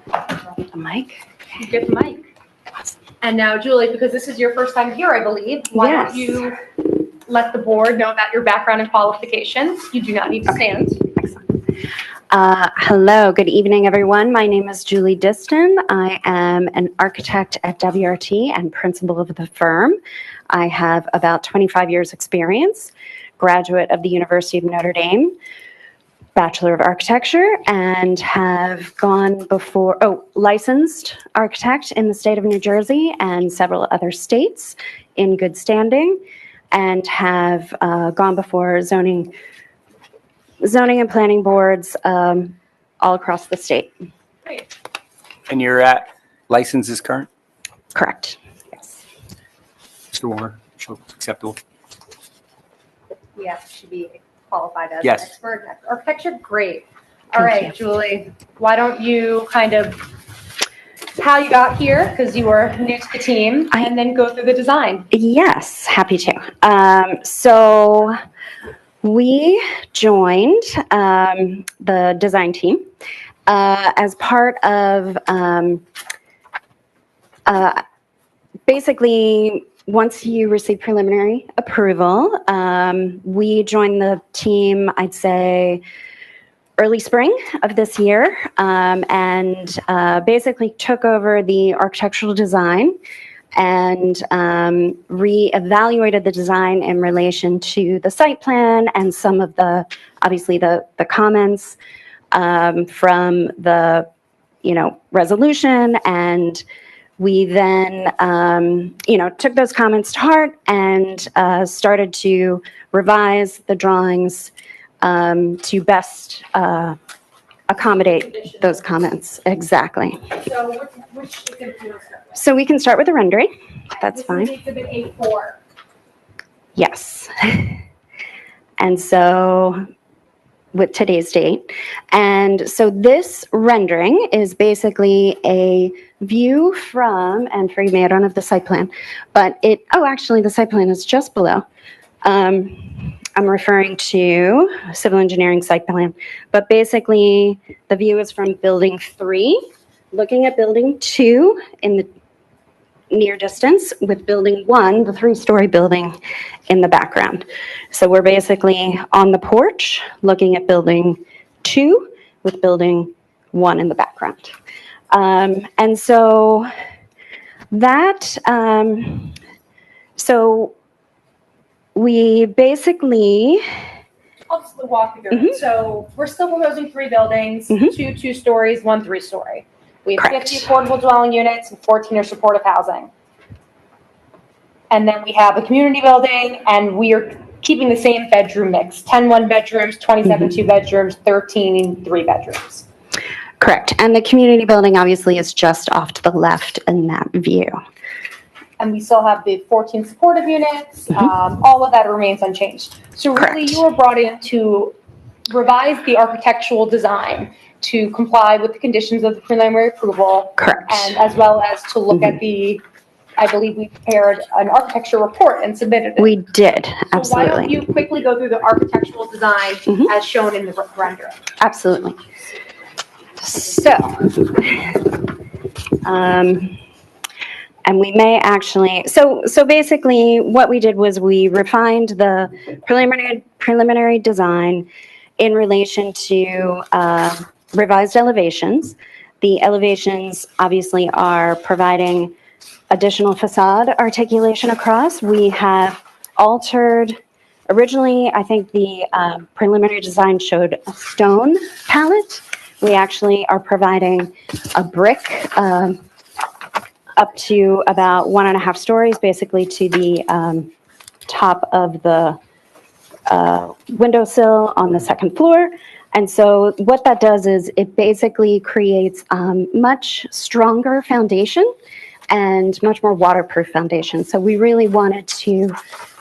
The mic? You get the mic. And now, Julie, because this is your first time here, I believe, why don't Yes. you let the board know about your background and qualifications. You do not need to stand. Hello, good evening, everyone. My name is Julie Diston. I am an architect at WRT and principal of the firm. I have about 25 years experience, graduate of the University of Notre Dame, Bachelor of Architecture, and have gone before, licensed architect in the state of New Jersey and several other states in good standing, and have gone before zoning and planning boards all across the state. Great. And your license is current? Correct. Yes. Mr. Warner, acceptable. We have to be qualified as Yes. an expert in architecture. Great. All Thank right, Julie, why don't you kind of how you got here, because you were new to the team, and then go through the design. Yes, happy to. So we joined the design team as part of basically, once you receive preliminary approval, we joined the team, I'd say, early spring of this year, and basically took over the architectural design and re-evaluated the design in relation to the site plan and some of the, obviously, the comments from the, resolution. And we then, took those comments to heart and started to revise the drawings to best accommodate those comments. Exactly. So which exhibit do you want to start with? So we can start with the rendering. That's fine. This is exhibit 8-4. Yes. And so with today's date. And so this rendering is basically a view from, and forgive me, I don't have the site plan, but actually the site plan is just below. I'm referring to civil engineering site plan, but basically the view is from building 3, looking at building 2 in the near distance, with building 1, the 3-story building, in the background. So we're basically on the porch looking at building 2 with building 1 in the background. And so that, so we basically, I'll just walk you through it. So we're still proposing 3 buildings, 2 2-stories, 1 3-story. We have Correct. 50 affordable dwelling units and 14 are supportive housing. And then we have a community building, and we are keeping the same bedroom mix, 10 1-bedrooms, 27 2-bedrooms, 13 3-bedrooms. correct. And the community building obviously is just off to the left in that view. And we still have the 14 supportive units. All of that remains unchanged. So really, Correct. you were brought in to revise the architectural design to comply with the conditions of the preliminary approval. Correct. And as well as to look at the, I believe we prepared an architecture report and submitted it. We did, So why don't absolutely. you quickly go through the architectural design as shown in the rendering? Absolutely. So, and we may actually, so basically what we did was we refined the preliminary design in relation to revised elevations. The elevations obviously are providing additional facade articulation across. We have altered, originally I think the preliminary design showed a stone palette. We actually are providing a brick up to about 1.5 stories, basically to the top of the windowsill on the second floor. And so what that does is it basically creates much stronger foundation and much more waterproof foundation. So we really wanted to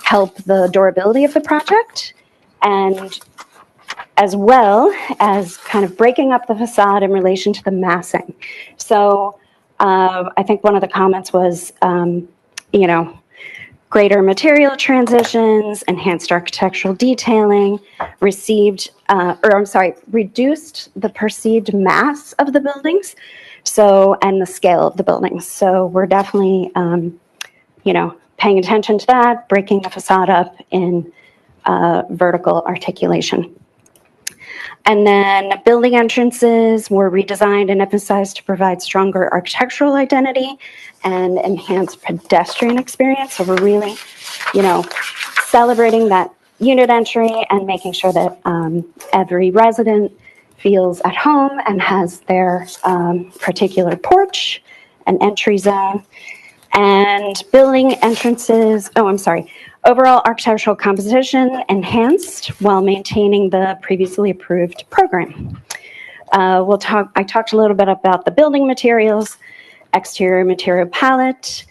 help the durability of the project, and as well as kind of breaking up the facade in relation to the massing. So I think one of the comments was, greater material transitions, enhanced architectural detailing, reduced the perceived mass of the buildings, and the scale of the buildings. So we're definitely, paying attention to that, breaking the facade up in vertical articulation. And then building entrances were redesigned and emphasized to provide stronger architectural identity and enhance pedestrian experience. So we're really, celebrating that unit entry and making sure that every resident feels at home and has their particular porch and entry zone. And building entrances, overall architectural composition enhanced while maintaining the previously approved program. I talked a little bit about the building materials. Exterior material palette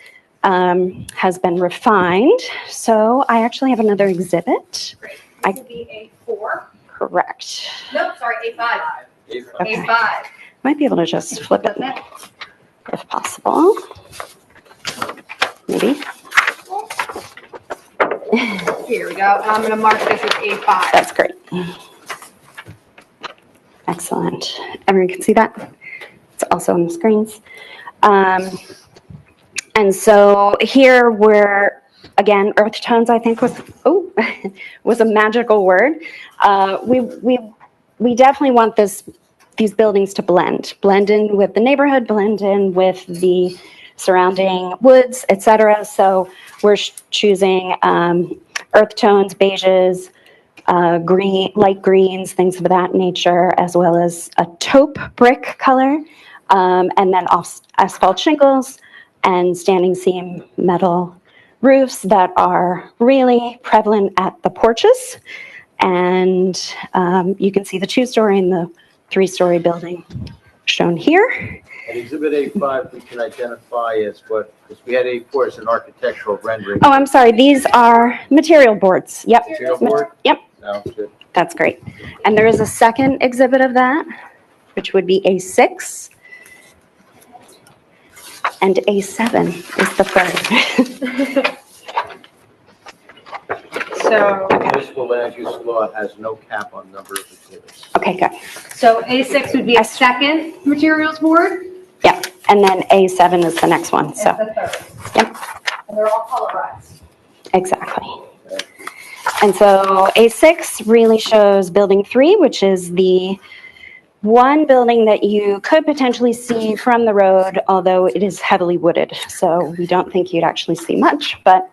has been refined. So I actually have another exhibit. This would be A4. Correct. Nope, sorry, A5. Okay. A5. Might be able to just flip it if possible. Maybe. Here we go. And I'm going to mark this as A5. That's great. Excellent. Everyone can see that? It's also on the screens. And so here we're, again, earth tones, I think was a magical word. We definitely want these buildings to blend in with the neighborhood, blend in with the surrounding woods, etc. So we're choosing earth tones, beiges, green, light greens, things of that nature, as well as a taupe brick color, and then asphalt shingles and standing seam metal roofs that are really prevalent at the porches. And you can see the 2-story and the 3-story building shown here. And Exhibit A5, we can identify as what, because we had A4 as an architectural rendering. Oh, I'm sorry. These are material boards. Yep. Material board? Yep. Sounds good. That's great. And there is a second exhibit of that, which would be A6. And A7 is the third. So, Municipal land use law has no cap on number of exhibits. Okay, good. so A6 would be a second materials board. Yep. And then A7 is the next one. So, And the third. yep, And they're all colorized. exactly. And so A6 really shows building 3, which is the one building that you could potentially see from the road, although it is heavily wooded. So we don't think you'd actually see much. But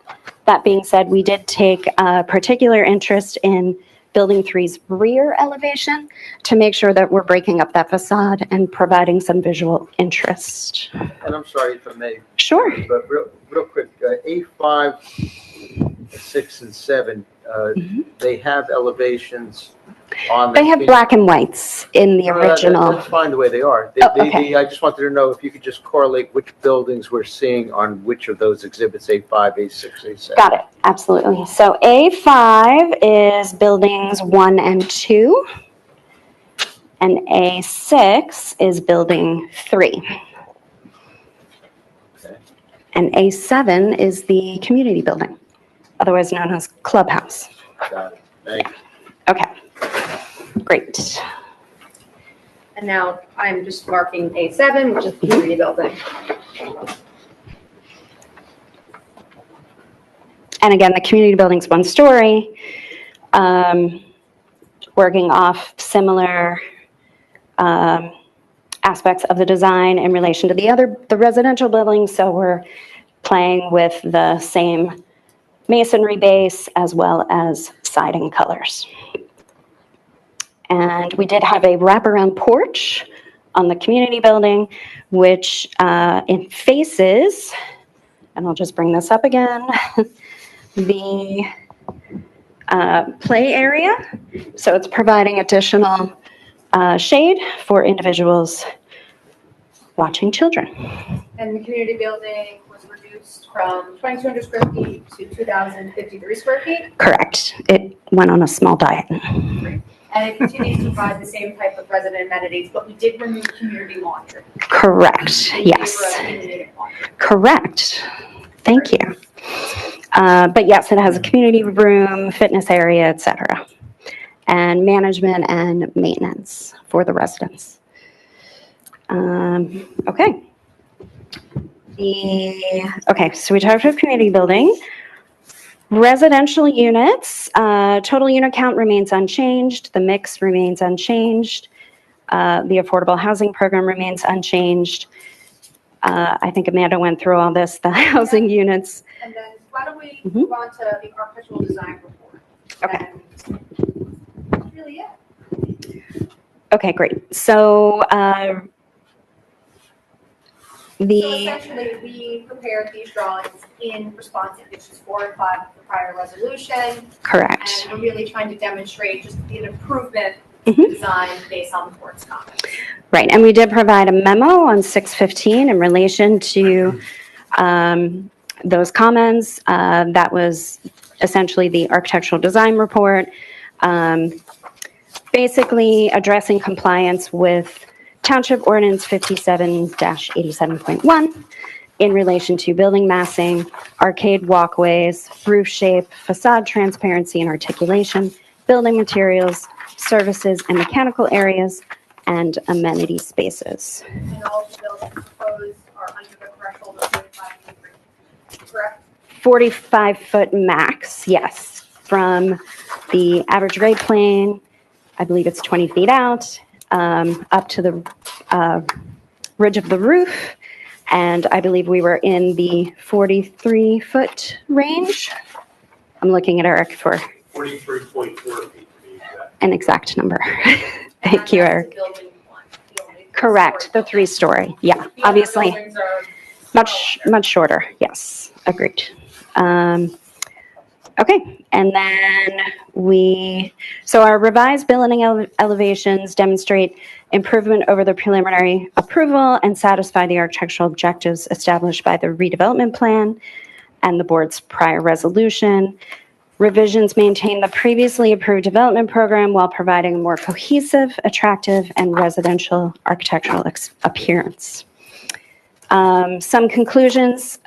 that being said, we did take a particular interest in building 3's rear elevation to make sure that we're breaking up that facade and providing some visual interest. And I'm sorry if I may. Sure. But real quick, A5, 6, and 7, they have elevations on. They have black and whites in the original. That's fine the way they are. Okay. I just wanted to know if you could just correlate which buildings we're seeing on which of those exhibits, A5, A6, A7. Got it. Absolutely. So A5 is buildings 1 and 2, and A6 is building 3. Okay. And A7 is the community building, otherwise known as Clubhouse. Got it. Thank you. Okay. Great. And now I'm just marking A7, which is the community building. And again, the community building's 1-story, working off similar aspects of the design in relation to the residential buildings. So we're playing with the same masonry base as well as siding colors. And we did have a wraparound porch on the community building, which it faces, and I'll just bring this up again, the play area. So it's providing additional shade for individuals watching children. And the community building was reduced from 2,200 square feet to 2,053 square feet. Correct. It went on a small diet. And it continues to provide the same type of resident amenities, but we did remove community laundry. Correct. In Yes. favor of community laundry. Correct. Thank you. But yes, it has a community room, fitness area, etc., and management and maintenance for the residents. Okay. Okay, so we talked about community building. Residential units, total unit count remains unchanged. The mix remains unchanged. The affordable housing program remains unchanged. I think Amanda went through all this, the housing units. And then why don't we move on to the architectural design report? Okay. And that's really it. Okay, great. So So essentially, we prepared these drawings in response to conditions 4 and 5 of the prior resolution. Correct. And we're really trying to demonstrate just an improvement to the design based on the board's comments. Right, and we did provide a memo on 6/15 in relation to those comments. That was essentially the architectural design report, basically addressing compliance with Township Ordinance 57-87.1 in relation to building massing, arcade walkways, roof shape, facade transparency and articulation, building materials, services and mechanical areas, and amenity spaces. And all of the buildings proposed are under the threshold of 45 feet, correct? 45-foot max, yes, from the average grade plane, I believe it's 20 feet out, up to the ridge of the roof, and I believe we were in the 43-foot range. I'm looking at Eric for 43.4 feet. an exact number. Thank you, Eric. Correct, the 3-story, yeah, obviously. Buildings are Much shorter, yes, agreed. Okay, and then so our revised building elevations demonstrate improvement over the preliminary approval and satisfy the architectural objectives established by the redevelopment plan and the board's prior resolution. Revisions maintain the previously approved development program while providing a more cohesive, attractive, and residential architectural appearance. Some conclusions,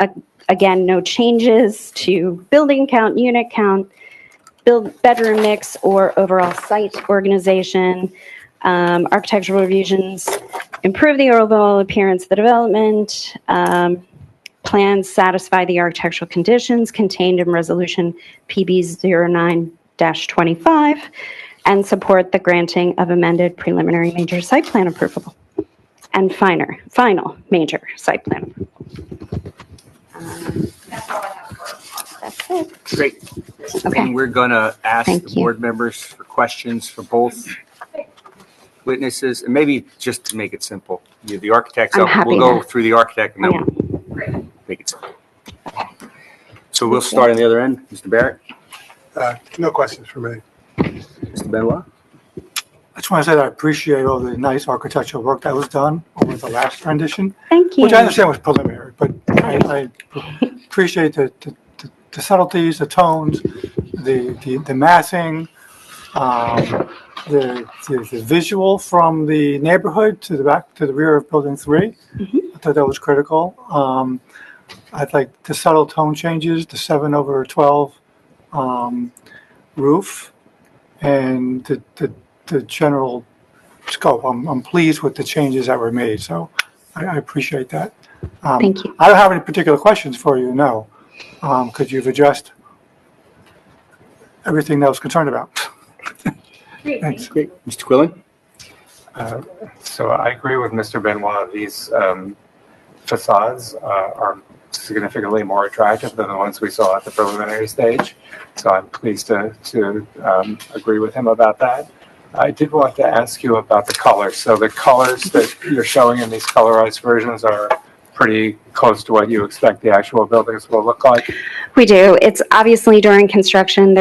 again, no changes to building count, unit count, bedroom mix, or overall site organization. Architectural revisions improve the overall appearance of the development. Plans satisfy the architectural conditions contained in Resolution PB 09-25 and support the granting of amended preliminary major site plan approval and final major site plan approval. That's all I have for. That's it. Great. Okay. And we're going to ask Thank the you. board members for questions for both witnesses, and maybe just to make it simple, the architects, I'm happy we'll go to. through the architect and then Yeah. we'll make it simple. So we'll start on the other end. Mr. Barrett, No questions for me. Mr. Benoit. I just want to say that I appreciate all the nice architectural work that was done over the last rendition, Thank you. which I understand was preliminary, but I appreciate the subtleties, the tones, the massing, the visual from the neighborhood to the back, to the rear of Building 3. I thought that was critical. I'd like the subtle tone changes, the 7/12 roof, and the general scope. I'm pleased with the changes that were made, so I appreciate that. Thank you. I don't have any particular questions for you, no, because you've addressed everything that I was concerned about. Thanks. Great. Mr. Quillen. So I agree with Mr. Benoit. These facades are significantly more attractive than the ones we saw at the preliminary stage. So I'm pleased to agree with him about that. I did want to ask you about the colors. So the colors that you're showing in these colorized versions are pretty close to what you expect the actual buildings will look like? We do. It's obviously during construction,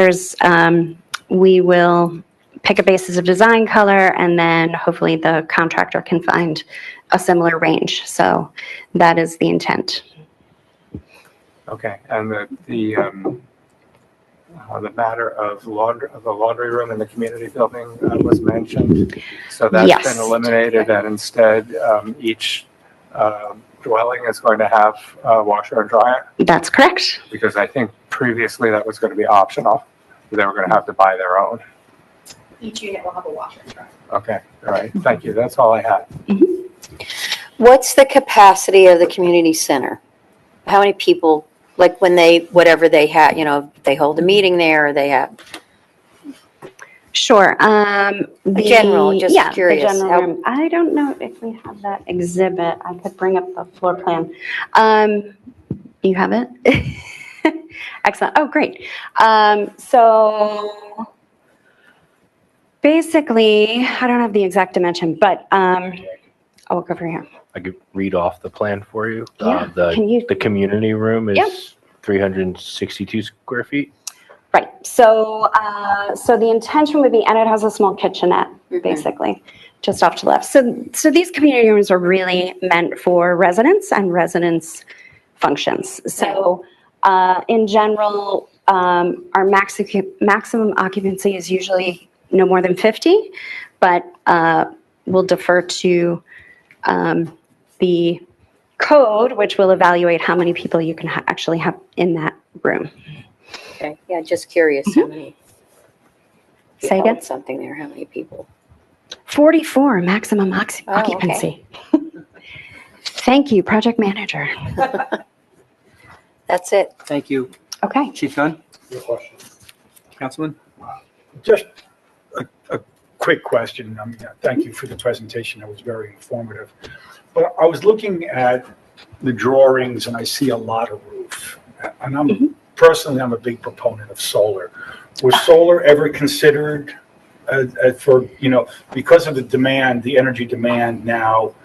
we will pick a basis of design color, and then hopefully the contractor can find a similar range. So that is the intent. Okay, and the matter of the laundry room in the community building was mentioned. So that's Yes. been eliminated, and instead each dwelling is going to have a washer and dryer? That's correct. Because I think previously that was going to be optional. They were going to have to buy their own. Each unit will have a washer and dryer. Okay, all right, thank you. That's all I had. What's the capacity of the community center? How many people, like when they, whatever they have, you know, they hold a meeting there, or they have, Sure. general, just yeah, curious, The general how- room. I don't know if we have that exhibit. I could bring up the floor plan. You have it? Excellent. Oh, great. So basically, I don't have the exact dimension, but I'll look over here. I could read off the plan for you. Yeah, can you- The community room Yeah. is 362 square feet. Right. So, so the intention would be, and it has a small kitchenette, basically, just off to the left. So these community rooms are really meant for residents and residents' functions. So, in general, our maximum occupancy is usually no more than 50, but we'll defer to the code, which will evaluate how many people you can actually have in that room. okay, yeah, just curious how many. if you Say again? held Something there, how many people? 44 maximum Oh, okay. occupancy. Thank you, project manager. That's it. Thank you. Okay. Chief Gunn? No question. Councilman? Just a quick question. I mean, thank you for the presentation. It was very informative. But I was looking at the drawings and I see a lot of roof. And personally, I'm a big proponent of solar. Was solar ever considered for, you know, because of the demand, the energy demand now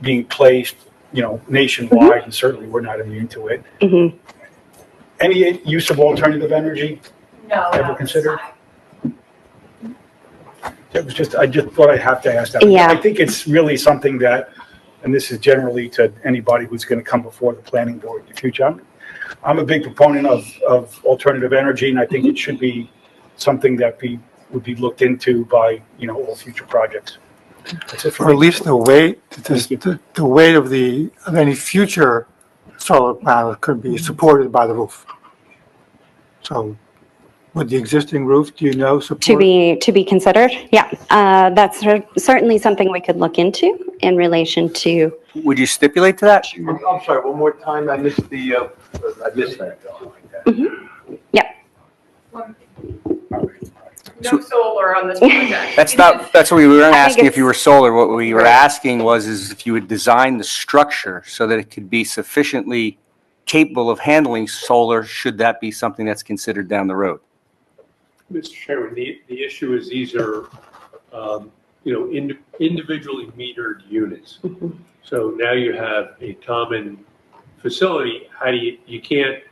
being placed, you know, nationwide, and certainly we're not immune to it. Any use of alternative energy No. ever considered? It was just, I just thought I'd have to ask that. Yeah. I think it's really something that, and this is generally to anybody who's going to come before the planning board in the future. I'm a big proponent of alternative energy, and I think it should be something that would be looked into by, you know, all future projects. That's it for Or at me. least the weight, the weight of any future solar panel could be supported by the roof. So with the existing roof, do you know, support? To be considered? Yeah, that's certainly something we could look into in relation to, Would you stipulate to that? I'm sorry, one more time, I missed that. yeah. No solar on this project. That's what we weren't I think asking if it's- you were solar. What we were asking is if you would design the structure so that it could be sufficiently capable of handling solar, should that be something that's considered down the road? Mr. Chairman, the issue is these are, you know, individually metered units. So now you have a common facility. How do you can't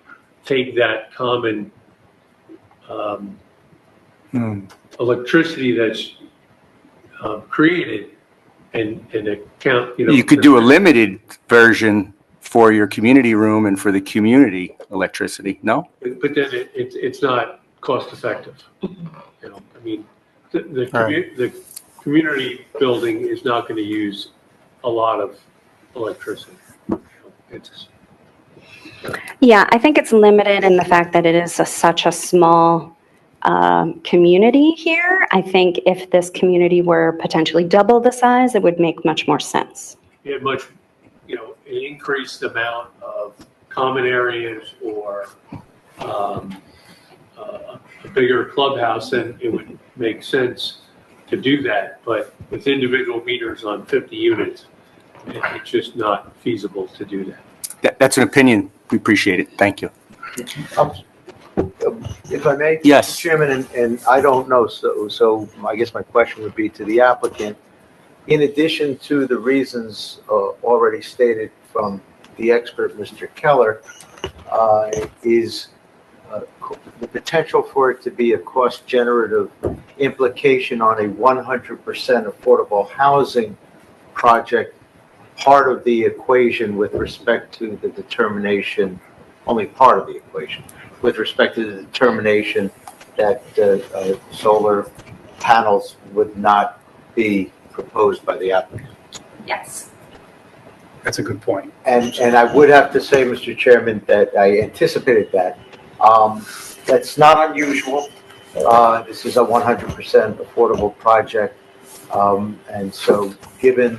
take that common electricity that's created and account, you know. You could do a limited version for your community room and for the community electricity, no? But then it's not cost effective. You know, I mean, the community building is not going to use a lot of electricity. It's, Yeah, I think it's limited in the fact that it is such a small community here. I think if this community were potentially double the size, it would make much more sense. you had much, you know, an increased amount of common areas or a bigger clubhouse, then it would make sense to do that. But with individual meters on 50 units, it's just not feasible to do that. That's an opinion. We appreciate it. Thank you. If I may? Yes. Chairman, and I don't know, so I guess my question would be to the applicant. In addition to the reasons already stated from the expert, Mr. Keller, is the potential for it to be a cost-generative implication on a 100% affordable housing project part of the equation with respect to the determination, only part of the equation, with respect to the determination that solar panels would not be proposed by the applicant. Yes. That's a good point. And I would have to say, Mr. Chairman, that I anticipated that. That's not unusual. This is a 100% affordable project. And so given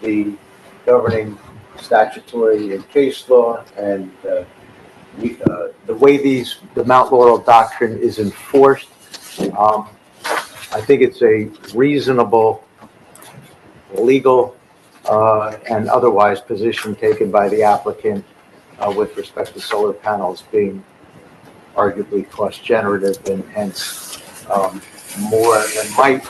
the governing statutory and case law, and the way the Mount Laurel doctrine is enforced, I think it's a reasonable, legal, and otherwise position taken by the applicant with respect to solar panels being arguably cost generative and hence more than might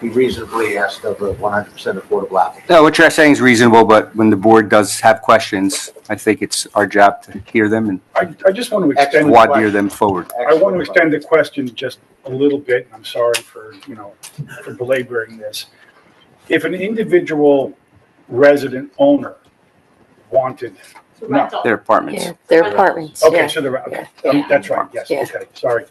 be reasonably asked of a 100% affordable applicant. No, what you're saying is reasonable, but when the board does have questions, I think it's our job to hear them and I just want to extend the wadir question. them forward. I want to extend the question just a little bit. I'm sorry for, for belaboring this. If an individual resident owner wanted, no, Their apartments. Yeah, their apartments, okay, yeah. so they're, okay, Yeah. that's right, yes, Yeah. okay, sorry.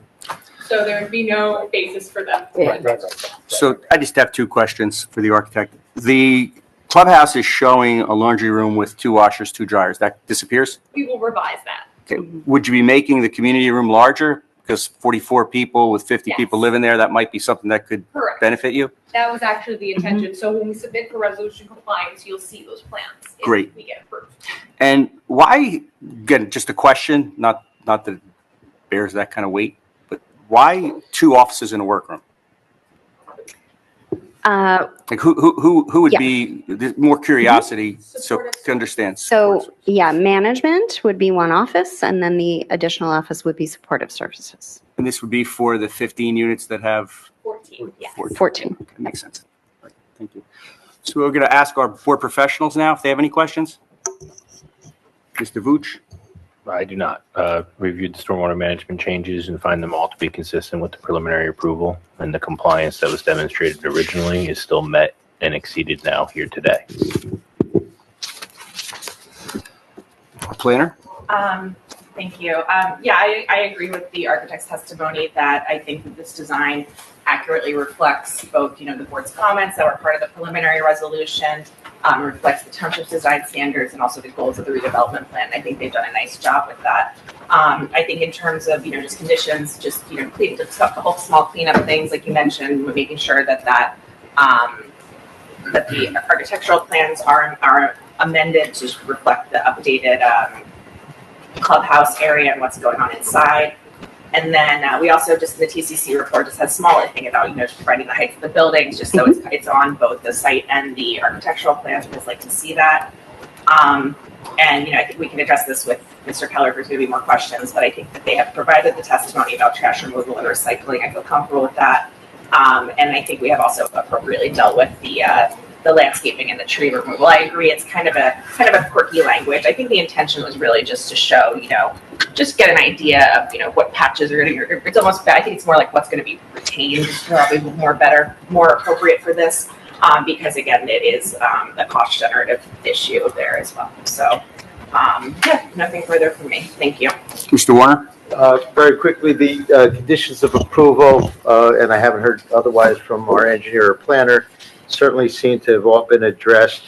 So there would be no basis for them. Yeah. Right. So I just have two questions for the architect. The clubhouse is showing a laundry room with 2 washers, 2 dryers. That disappears? We will revise that. Okay. Would you be making the community room larger? Because 44 people with 50 people Yes. living there, that might be something that could Correct. benefit you? That was actually the intention. So when we submit for resolution compliance, you'll see those plans. if Great. We get approved. And why, again, just a question, not that it bears that kind of weight, but why 2 offices in a workroom? Like who would Yeah. be, there's more curiosity, so to understand. So, yeah, management would be one office, and then the additional office would be supportive services. And this would be for the 15 units that have 14, yes. 14. Okay, makes sense. All right, thank you. So we're going to ask our board professionals now if they have any questions. Mr. Vooch? I do not. Reviewed the stormwater management changes and find them all to be consistent with the preliminary approval, and the compliance that was demonstrated originally is still met and exceeded now here today. Planner? Thank you. Yeah, I agree with the architect's testimony that I think that this design accurately reflects both, the board's comments that were part of the preliminary resolution, reflects the township's design standards and also the goals of the redevelopment plan. I think they've done a nice job with that. I think in terms of, just conditions, just, clean, just a couple small cleanup things, like you mentioned, making sure that that the architectural plans are amended to reflect the updated clubhouse area and what's going on inside. And then we also just in the TCC report just has small thing about, just providing the heights of the buildings, just so it's on both the site and the architectural plans. We just like to see that. And, I think we can address this with Mr. Keller if there's going to be more questions, but I think that they have provided the testimony about trash removal and recycling. I feel comfortable with that. And I think we have also appropriately dealt with the landscaping and the tree removal. I agree. It's kind of a quirky language. I think the intention was really just to show, just get an idea of, what patches are going to, it's almost, I think it's more like what's going to be retained, probably more appropriate for this. Because again, it is a cost generative issue there as well. So, yeah, nothing further from me. Thank you. Mr. Warner? Very quickly, the conditions of approval, and I haven't heard otherwise from our engineer or planner, certainly seem to have all been addressed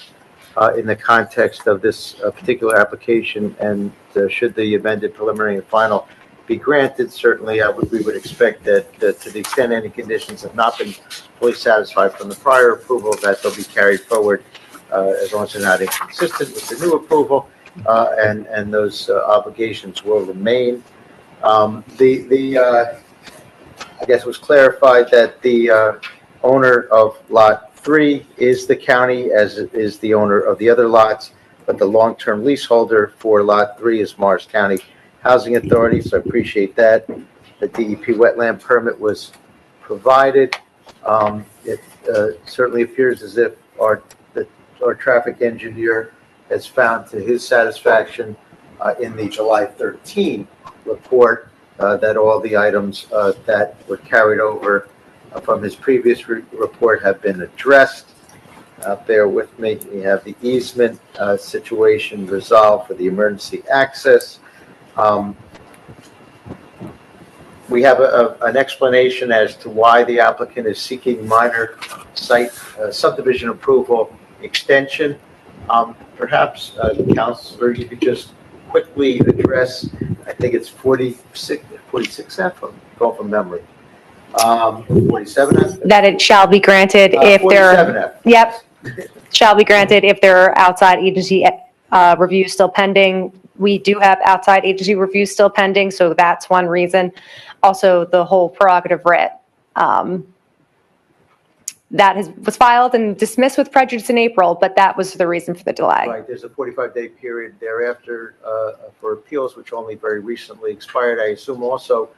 in the context of this particular application. And should the amended preliminary and final be granted, certainly we would expect that to the extent any conditions have not been fully satisfied from the prior approval, that they'll be carried forward as long as they're not inconsistent with the new approval, and those obligations will remain. I guess it was clarified that the owner of Lot 3 is the county, as is the owner of the other lots, but the long-term leaseholder for Lot 3 is Morris County Housing Authority, so I appreciate that. The DEP wetland permit was provided. It certainly appears as if our traffic engineer has found to his satisfaction in the July 13 report that all the items that were carried over from his previous report have been addressed. Bear with me. We have the easement situation resolved for the emergency access. We have an explanation as to why the applicant is seeking minor site subdivision approval extension. Perhaps, Councilor, you could just quickly address, I think it's 46F, I'm going from memory. 47F? That it shall be granted if they're, 47F. yep, shall be granted if they're outside agency reviews still pending. We do have outside agency reviews still pending, so that's one reason. Also, the whole prerogative writ was filed and dismissed with prejudice in April, but that was the reason for the delay. Right, there's a 45-day period thereafter for appeals, which only very recently expired. I assume also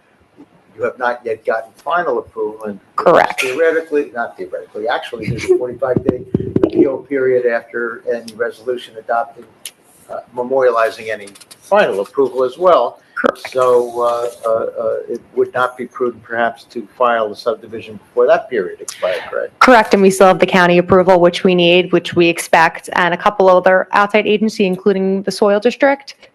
you have not yet gotten final approval. And Correct. not theoretically, actually, there's a 45-day appeal period after any resolution adopted, memorializing any final approval as well. So it would not be prudent perhaps to file the subdivision before that period expired, correct? Correct, and we still have the county approval, which we need, which we expect, and a couple other outside agency, including the soil district.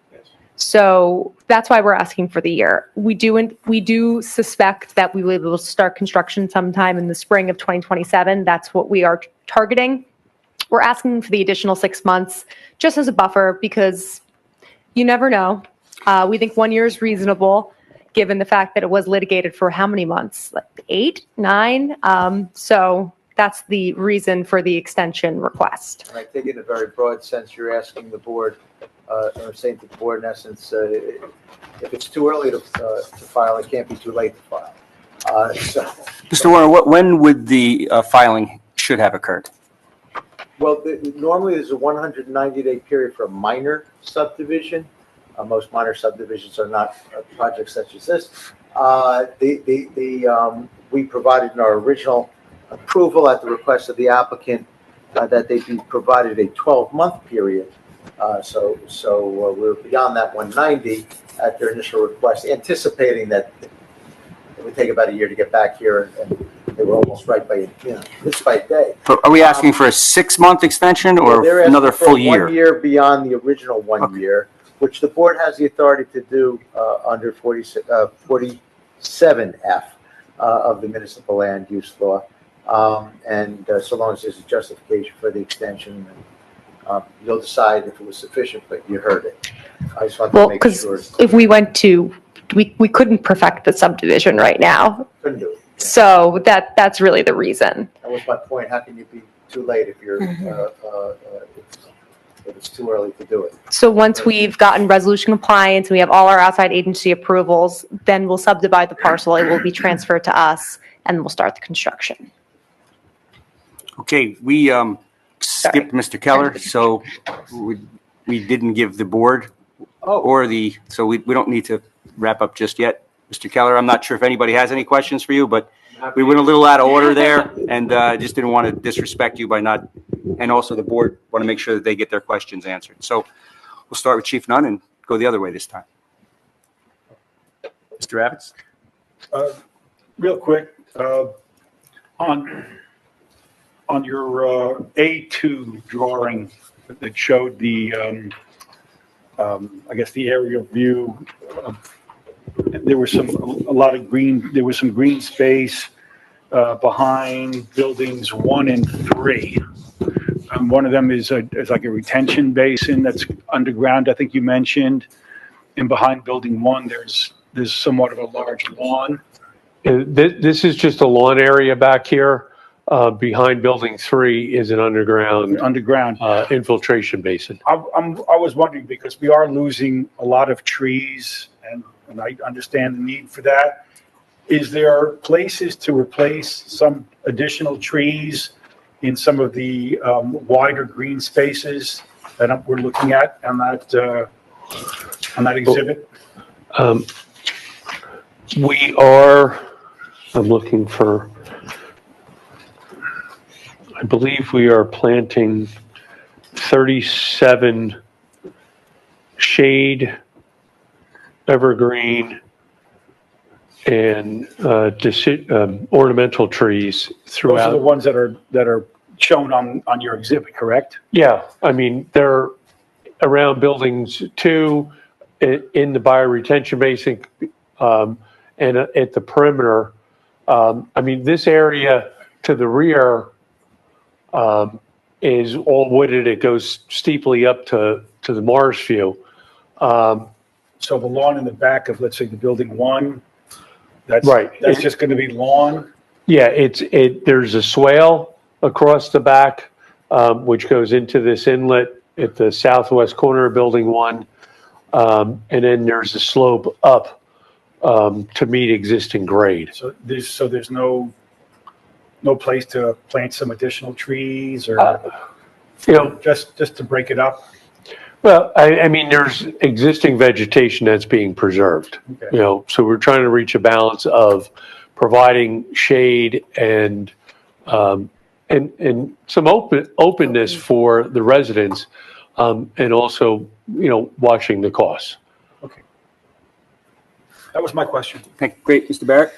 So that's why we're asking for the year. We do suspect that we will be able to start construction sometime in the spring of 2027. That's what we are targeting. We're asking for the additional 6 months just as a buffer because you never know. We think 1 year is reasonable, given the fact that it was litigated for how many months? Like 8, 9? So that's the reason for the extension request. And I think in a very broad sense, you're asking the board, or saying to the board in essence, if it's too early to file, it can't be too late to file. Mr. Warner, when would the filing should have occurred? Well, normally there's a 190-day period for a minor subdivision. Most minor subdivisions are not projects such as this. We provided in our original approval at the request of the applicant that they be provided a 12-month period. So we're beyond that 190 at their initial request, anticipating that it would take about a year to get back here, and they were almost right by just by a day. But are we asking for a 6-month extension or They're asking another for full 1 year? year beyond the original 1 year, which the board has the authority to do under 47F of the municipal land use law. And so long as there's a justification for the extension, you'll decide if it was sufficient, but you heard it. I just want to Well, make because sure. if we went to, we couldn't perfect the subdivision right now. Couldn't do it. So that's really the reason. That was my point. How can you be too late if you're, if it's too early to do it? So once we've gotten resolution compliance, and we have all our outside agency approvals, then we'll subdivide the parcel. It will be transferred to us, and we'll start the construction. Okay, we skipped Mr. Keller, so we didn't give the board so we don't need to wrap up just yet. Mr. Keller, I'm not sure if anybody has any questions for you, but we went a little out of order there, and just didn't want to disrespect you by not, and also the board want to make sure that they get their questions answered. So we'll start with Chief Nunn and go the other way this time. Mr. Evans? Real quick, on your A2 drawing that showed the, I guess the aerial view of, there was some green space behind buildings 1 and 3. One of them is like a retention basin that's underground, I think you mentioned. And behind building 1, there's somewhat of a large lawn. This is just a lawn area back here. Behind building 3 is an underground infiltration basin. I was wondering, because we are losing a lot of trees, and I understand the need for that. Is there places to replace some additional trees in some of the wider green spaces that we're looking at on that exhibit? I'm looking for, I believe we are planting 37 shade, evergreen, and ornamental trees throughout. Those are the ones that are shown on your exhibit, correct? Yeah, I mean, they're around buildings 2, in the bioretention basin, and at the perimeter. I mean, this area to the rear is all wooded. It goes steeply up to the Mars view. So the lawn in the back of, let's say, the building 1, that's right. That's just going to be lawn? Yeah, there's a swale across the back, which goes into this inlet at the southwest corner of Building 1. And then there's a slope up to meet existing grade. So there's no place to plant some additional trees or, You know, just to break it up? well, I mean, there's existing vegetation that's being preserved, Okay. you know, so we're trying to reach a balance of providing shade and some openness for the residents, and also, you know, watching the costs. That was my question. Great, Mr. Barrett?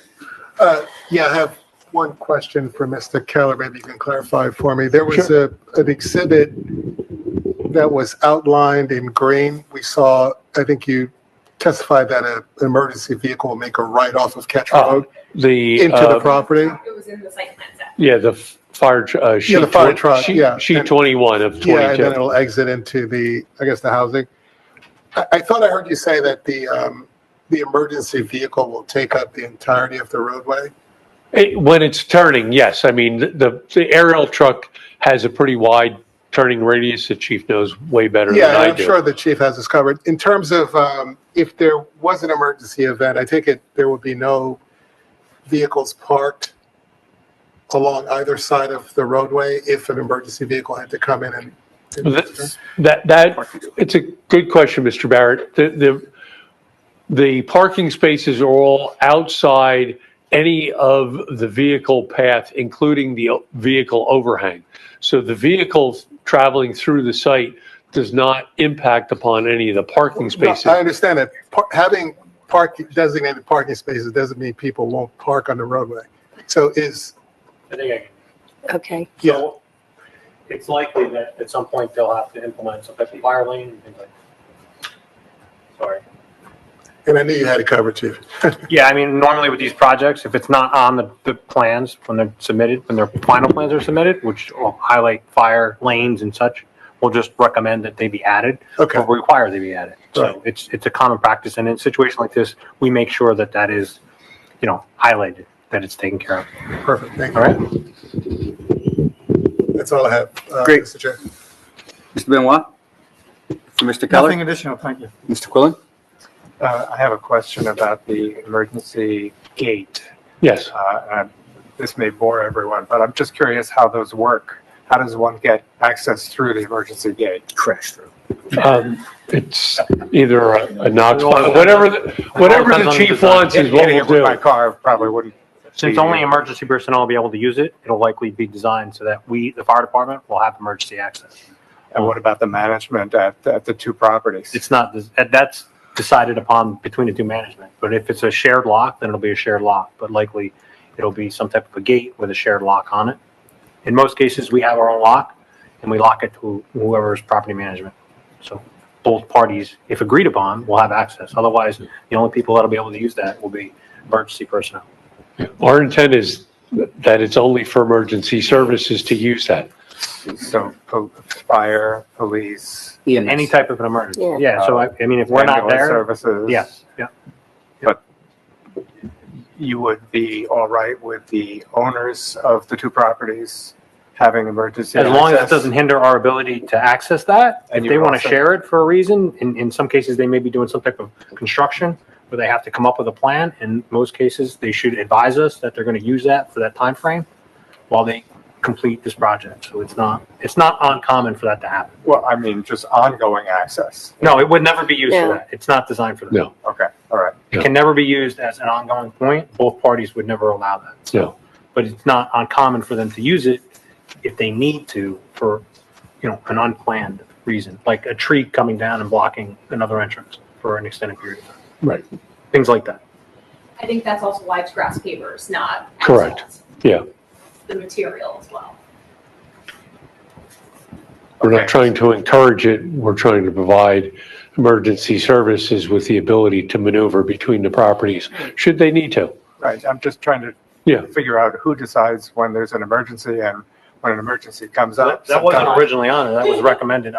Yeah, I have one question for Mr. Keller. Maybe you can clarify for me. There was an exhibit that was outlined in green. We saw, I think you testified that an emergency vehicle will make a right off of Ketch Road into the property. It was in the site plan set. Yeah, the fire, sheet the fire truck, yeah. Sheet 21 of Yeah, and then 22. it'll exit into the, I guess, the housing. I thought I heard you say that the emergency vehicle will take up the entirety of the roadway? When it's turning, yes. I mean, the aerial truck has a pretty wide turning radius. The chief knows way better than Yeah, I I'm do. sure the chief has this covered. In terms of if there was an emergency event, I take it there would be no vehicles parked along either side of the roadway if an emergency vehicle had to come in and. It's a good question, Mr. Barrett. The parking spaces are all outside any of the vehicle path, including the vehicle overhang. So the vehicle traveling through the site does not impact upon any of the parking spaces. I understand that. Having designated parking spaces doesn't mean people won't park on the roadway. So I think Okay. yeah. it's likely that at some point they'll have to implement some type of fire lane and things like that. Sorry. And I knew you had it covered, Chief. Yeah, I mean, normally with these projects, if it's not on the plans when they're submitted, when their final plans are submitted, which will highlight fire lanes and such, we'll just recommend that they be added. Okay. Or require they be added. So it's a common practice, and in a situation like this, we make sure that that is, you know, highlighted, that it's taken care of. Perfect. Thank you. All right? That's all I have. Great. Mr. Chair. Mr. Benoit? For Mr. Keller? Nothing additional, thank you. Mr. Quillen? I have a question about the emergency gate. Yes. This may bore everyone, but I'm just curious how those work. How does one get access through the emergency gate? Crash through. It's either a Knox, whatever the chief wants is what Getting we'll it with do. my car probably wouldn't. Since only emergency personnel will be able to use it, it'll likely be designed so that we, the fire department, will have emergency access. And what about the management at the two properties? It's not, that's decided upon between the two management. But if it's a shared lock, then it'll be a shared lock. But likely, it'll be some type of a gate with a shared lock on it. In most cases, we have our own lock, and we lock it to whoever's property management. So both parties, if agreed upon, will have access. Otherwise, the only people that'll be able to use that will be emergency personnel. Our intent is that it's only for emergency services to use that. So fire, police. Any type of an emergency. Yeah. Yeah, so I mean, if we're not ambulance there. Services. Yes, yeah. But you would be all right with the owners of the two properties having emergency As long as it access? doesn't hinder our ability to access that, And if you they would want to also- share it for a reason, in some cases, they may be doing some type of construction where they have to come up with a plan. In most cases, they should advise us that they're going to use that for that time frame while they complete this project. So it's not uncommon for that to happen. Well, I mean, just ongoing access. No, it would never be used No. for that. It's not designed for that. No. Okay, all right. It can never be used as an ongoing point. Both parties would never allow that. No. But it's not uncommon for them to use it if they need to for, an unplanned reason, like a tree coming down and blocking another entrance for an extended period of time. Right. Things like that. I think that's also why it's grass pavers, not Correct. asphalt, Yeah. the material as well. We're not trying to encourage it. We're trying to provide emergency services with the ability to maneuver between the properties should they need to. Right, I'm just trying to Yeah. figure out who decides when there's an emergency and when an emergency comes up. That wasn't Sometimes- originally on it. That was recommended.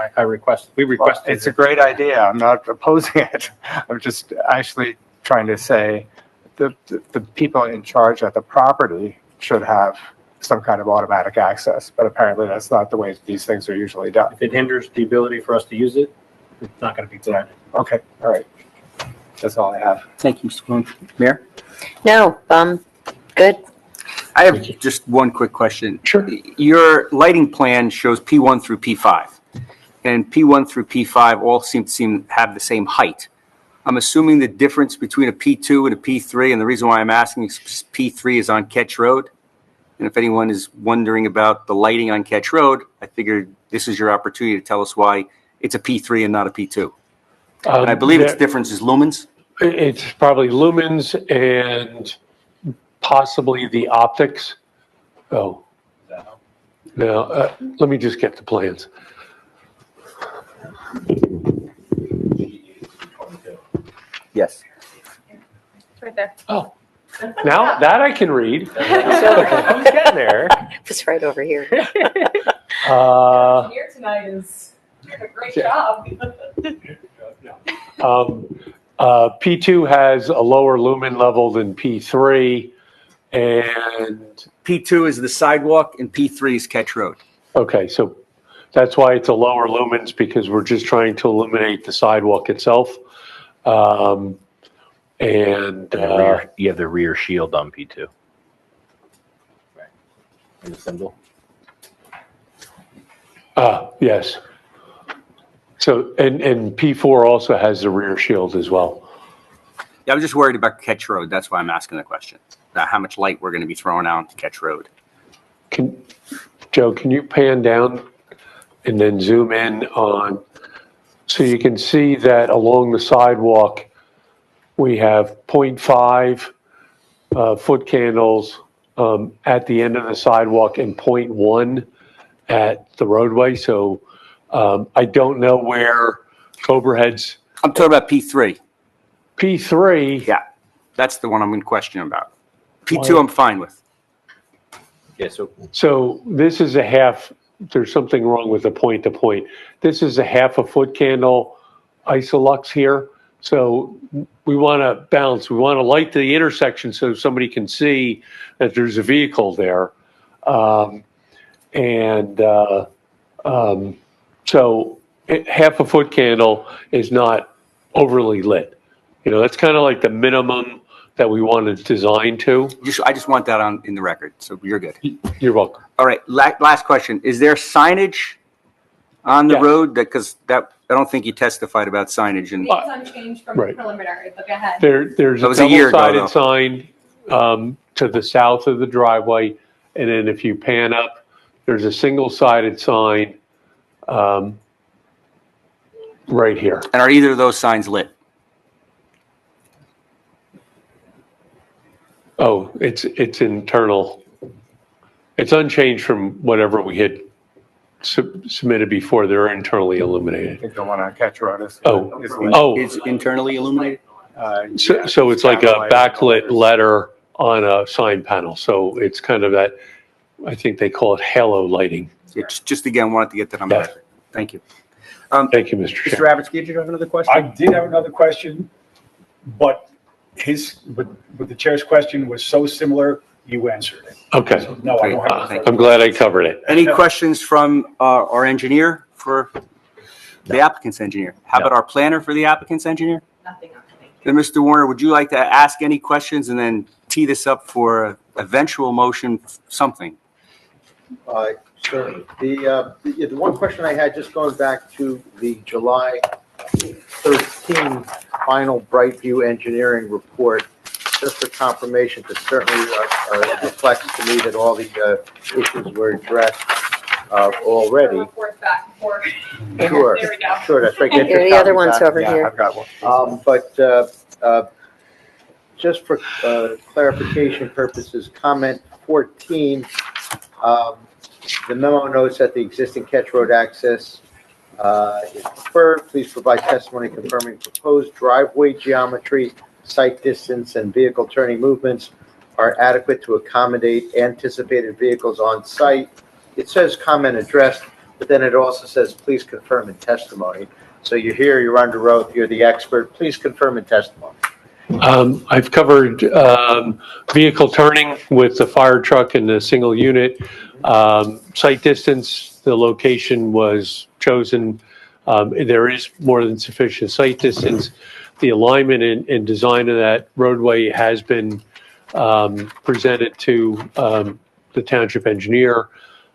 We requested. It's a great idea. I'm not opposing it. I'm just actually trying to say the people in charge at the property should have some kind of automatic access, but apparently that's not the way these things are usually done. If it hinders the ability for us to use it, it's not going to be granted. Okay, all right. That's all I have. Thank you, Mr. Cologne. Mayor? No, good. I have just one quick question. Sure. Your lighting plan shows P1 through P5, and P1 through P5 all seem to have the same height. I'm assuming the difference between a P2 and a P3, and the reason why I'm asking is P3 is on Ketch Road. And if anyone is wondering about the lighting on Ketch Road, I figured this is your opportunity to tell us why it's a P3 and not a P2. And I believe its difference is lumens. It's probably lumens and possibly the optics. Oh. Now, let me just get the plans. Yes. It's right there. Oh, now that I can read. I was getting there. It's right over here. Here tonight is a great job. P2 has a lower lumen level than P3, and P2 is the sidewalk and P3 is Ketch Road. okay, so that's why it's a lower lumens, because we're just trying to illuminate the sidewalk itself. You have the rear shield on P2. Right. And the symbol. Yes. So, and P4 also has the rear shield as well. Yeah, I'm just worried about Ketch Road. That's why I'm asking the question. How much light we're going to be throwing out to Ketch Road. Joe, can you pan down and then zoom in on, so you can see that along the sidewalk, we have 0.5 foot candles at the end of the sidewalk and 0.1 at the roadway. So I don't know where Cobra Head's. I'm talking about P3. P3. Yeah, that's the one I'm in question about. P2 I'm fine with. Yeah, So this is a half, there's something wrong with the point to point. This is a half a foot candle Isolux here. So we want to balance, we want to light the intersection so somebody can see that there's a vehicle there. So half a foot candle is not overly lit. You know, that's kind of like the minimum that we want to design to. I just want that in the record, so you're good. You're welcome. All right, last question. Is there signage on the road? Because I don't think you testified about signage. It's unchanged from the preliminary, but go ahead. There's a double-sided sign to the south of the driveway, and then if you pan up, there's a single-sided sign right here. And are either of those signs lit? Oh, it's internal. It's unchanged from whatever we had submitted before. They're internally illuminated. I think the one on Ketch Road is. It's internally illuminated? So it's like a backlit letter on a sign panel. So it's kind of that, I think they call it halo lighting. It's just again, wanted to get that on the record. Thank you. Thank you, Mr. Mr. Chair. Abitski, did you have another question? I did have another question, but but the chair's question was so similar, you answered it. Okay. So, no, I don't have. I'm glad I covered it. Any questions from our engineer for the applicant's engineer? How about our planner for the applicant's engineer? Nothing. Then, Mr. Warner, would you like to ask any questions and then tee this up for an eventual motion, something? Certainly. The one question I had, just going back to the July 13 final Brightview engineering report, just for confirmation, that certainly reflects to me that all the issues were addressed already. Report back and forth. Sure, There we go. sure, that's right. Get Here, your the other copy one's back. over here. I've got one. But just for clarification purposes, comment 14, the memo notes that the existing Ketch Road access is preferred. Please provide testimony confirming proposed driveway geometry, site distance, and vehicle turning movements are adequate to accommodate anticipated vehicles on site. It says comment addressed, but then it also says, please confirm in testimony. So you're here, you're under oath, you're the expert, please confirm in testimony. I've covered vehicle turning with the fire truck and the single unit. Site distance, the location was chosen. There is more than sufficient site distance. The alignment and design of that roadway has been presented to the township engineer.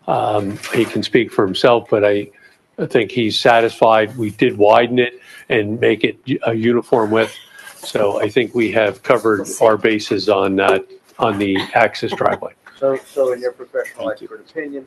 He can speak for himself, but I think he's satisfied. We did widen it and make it a uniform width. So I think we have covered our bases on that, on the access driveway. So in your professional expert opinion,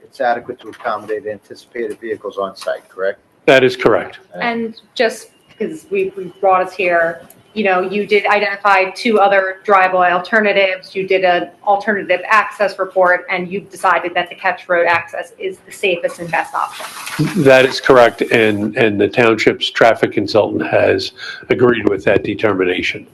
it's adequate to accommodate anticipated vehicles on site, correct? That is correct. And just because we brought us here, you know, you did identify 2 other driveway alternatives. You did an alternative access report, and you've decided that the Ketch Road access is the safest and best option. That is correct, and the township's traffic consultant has agreed with that determination.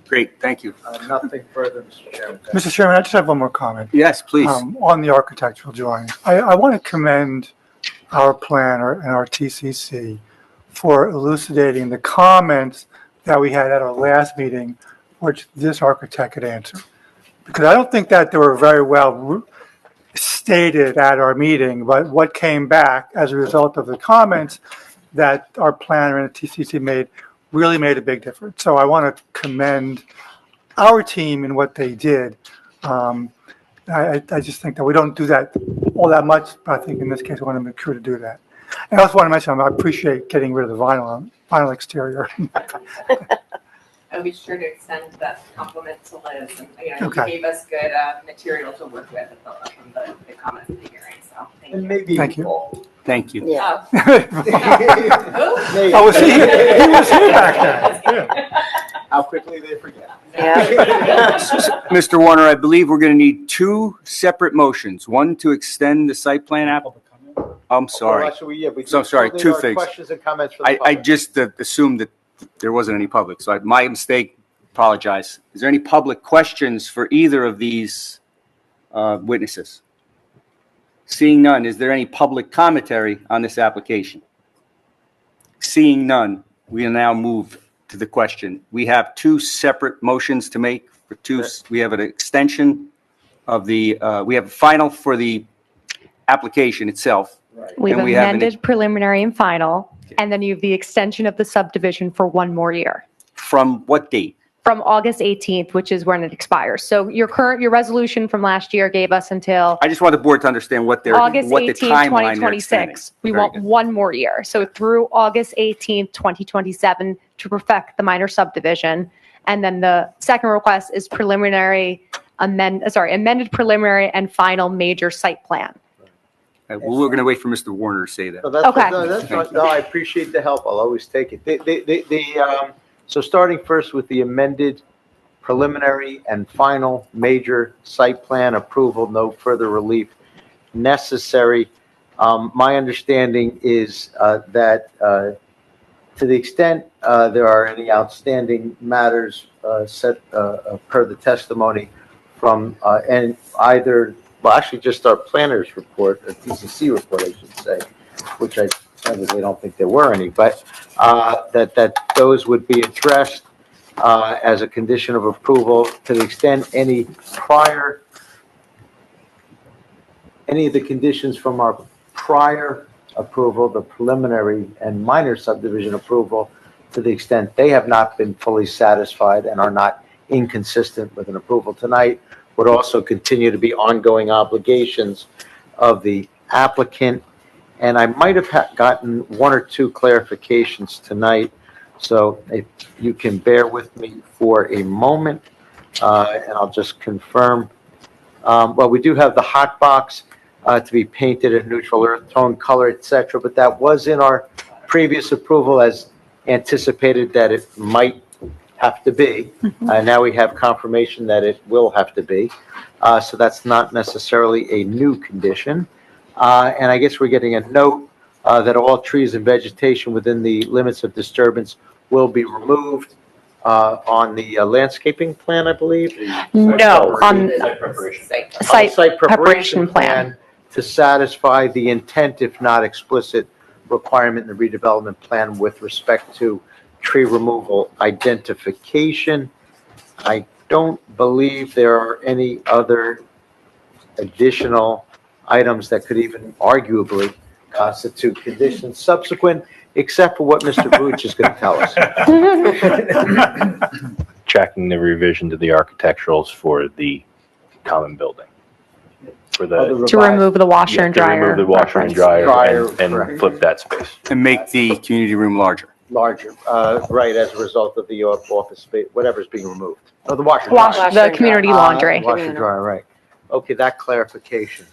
Great, thank you. Nothing further, Mr. Chairman. Mr. Chairman, I just have one more comment. Yes, please. On the architectural drawings. I want to commend our planner and our TCC for elucidating the comments that we had at our last meeting, which this architect could answer. Because I don't think that they were very well stated at our meeting, but what came back as a result of the comments that our planner and the TCC made really made a big difference. So I want to commend our team in what they did. I just think that we don't do that all that much, but I think in this case, we want to make sure to do that. And I also want to mention, I appreciate getting rid of the vinyl exterior. I'll be sure to extend that compliment to Liz, and, you know, Okay. you gave us good material to work with from the comments of the hearing, so thank And you. maybe. Thank you. Thank you. Yeah. Oh, was he was here back then. How quickly they forget. Yeah. Mr. Warner, I believe we're going to need 2 separate motions. One to extend the site plan app. I'm sorry. Well, actually, yeah, we So sorry, filled in 2 our things. Questions and comments for the I public. just assumed that there wasn't any public, so my mistake, apologize. Is there any public questions for either of these witnesses? Seeing none, is there any public commentary on this application? Seeing none, we will now move to the question. We have 2 separate motions to make for 2. We have an extension of the, we have a final for the application itself. We've And we have an amended preliminary and final, and then you have the extension of the subdivision for 1 more year. From what date? From August 18th, which is when it expires. So your resolution from last year gave us until I just want the board to understand what their, August what the 18th, timeline they're extending. 2026. We Very want good. 1 more year. So through August 18th, 2027 to perfect the minor subdivision. And then the second request is amended preliminary and final major site plan. Well, we're going to wait for Mr. Warner to say that. No, that's, Okay. no, that's not, no, I appreciate the help. I'll always take it. So starting first with the amended preliminary and final major site plan approval, no further relief necessary. My understanding is that to the extent there are any outstanding matters set per the testimony from and either, well, actually just our planner's report, a TCC report, I should say, which I obviously don't think there were any, but that those would be addressed as a condition of approval to the extent any of the conditions from our prior approval, the preliminary and minor subdivision approval, to the extent they have not been fully satisfied and are not inconsistent with an approval tonight, would also continue to be ongoing obligations of the applicant. And I might have gotten 1 or 2 clarifications tonight, so if you can bear with me for a moment, and I'll just confirm. Well, we do have the hot box to be painted a neutral earth tone color, etc., but that was in our previous approval as anticipated that it might have to be. Now we have confirmation that it will have to be. So that's not necessarily a new condition. And I guess we're getting a note that all trees and vegetation within the limits of disturbance will be removed on the landscaping plan, I believe. No, on site preparation plan. to satisfy the intent, if not explicit, requirement in the redevelopment plan with respect to tree removal identification. I don't believe there are any other additional items that could even arguably constitute conditions subsequent, except for what Mr. Booch is going to tell us. Tracking the revision to the architecturals for the common building. For the, To remove the washer and to dryer. remove the washer and reference. dryer and Correct. flip that space. And make the community room larger. Larger, right, as a result of the office space, whatever's being removed. Oh, the washer. Wash, dryer. the community laundry. Washer dryer, right. Okay, that clarification.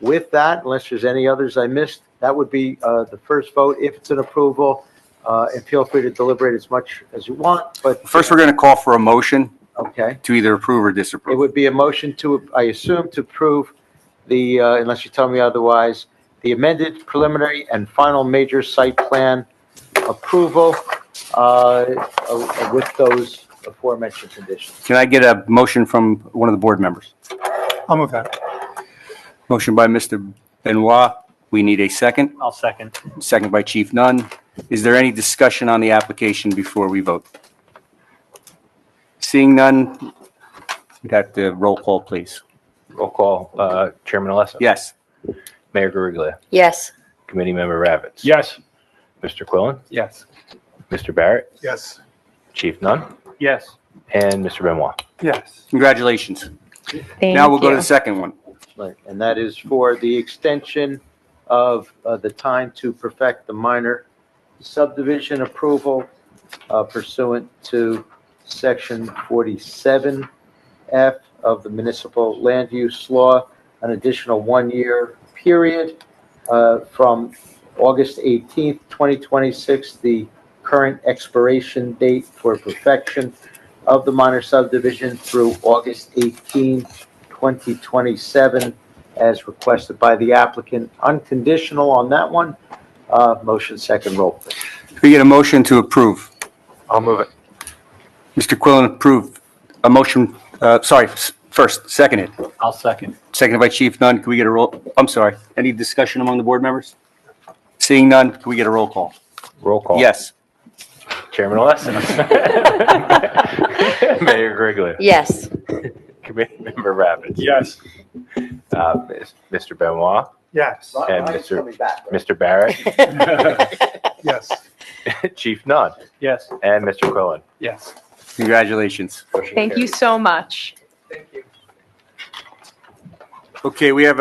With that, unless there's any others I missed, that would be the first vote. If it's an approval, and feel free to deliberate as much as you want, but. First, we're going to call for a motion Okay, to either approve or it disapprove. would be a motion to, I assume, to approve the, unless you tell me otherwise, the amended preliminary and final major site plan approval with those aforementioned conditions. Can I get a motion from one of the board members? I'll move that. Motion by Mr. Benoit. We need a second. I'll second. Second by Chief Nunn. Is there any discussion on the application before we vote? Seeing none, we'd have to roll call, please. Roll call, Chairman Alessa. Yes. Mayor Gariglia. Yes. Committee Member Ravitz. Yes. Mr. Quillen. Yes. Mr. Barrett. Yes. Chief Nunn. Yes. And Mr. Benoit. Yes. Congratulations. Thank Now we'll go to you. the second one. Right, and that is for the extension of the time to perfect the minor subdivision approval pursuant to Section 47F of the Municipal Land Use Law, an additional one-year period from August 18th, 2026, the current expiration date for perfection of the minor subdivision through August 18, 2027, as requested by the applicant. Unconditional on that one. Motion second roll, please. Can we get a motion to approve? I'll move it. Mr. Quillen approved a motion, first, seconded. I'll second. Seconded by Chief Nunn. Can we get a roll? I'm sorry. Any discussion among the board members? Seeing none, can we get a roll call? Roll call. Yes. Chairman Alessa. Mayor Gariglia. Yes. Committee Member Ravitz. Yes. Mr. Benoit. Yes. And Mr. Barrett. Yes. Chief Nunn. Yes. And Mr. Quillen. Yes. Congratulations. Motion Thank you carries. so much. Okay, we have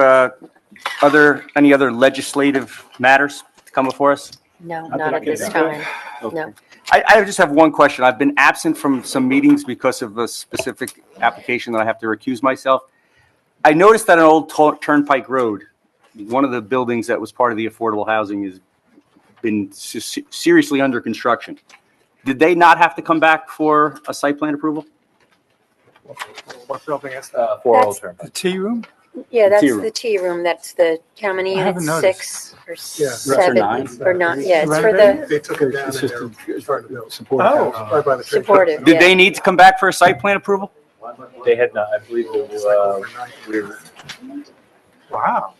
any other legislative matters to come before us? No, Not not that I at can this think time. Okay. No. I just have one question. I've been absent from some meetings because of a specific application that I have to recuse myself. I noticed that on Old Turnpike Road, one of the buildings that was part of the affordable housing has been seriously under construction. Did they not have to come back for a site plan approval? What building is 4 Old Turnpike. The tea room? Yeah, that's Tea room. the tea room. That's the, how many I haven't units? noticed. 6 or Yeah. seven? nine? Or not, yeah, it's for Renovated? the They took it down It's and just they're starting to build. Support. Oh. Right by the train. supportive, Did yeah. they need to come back for a site plan approval? They had not, I believe, Wow.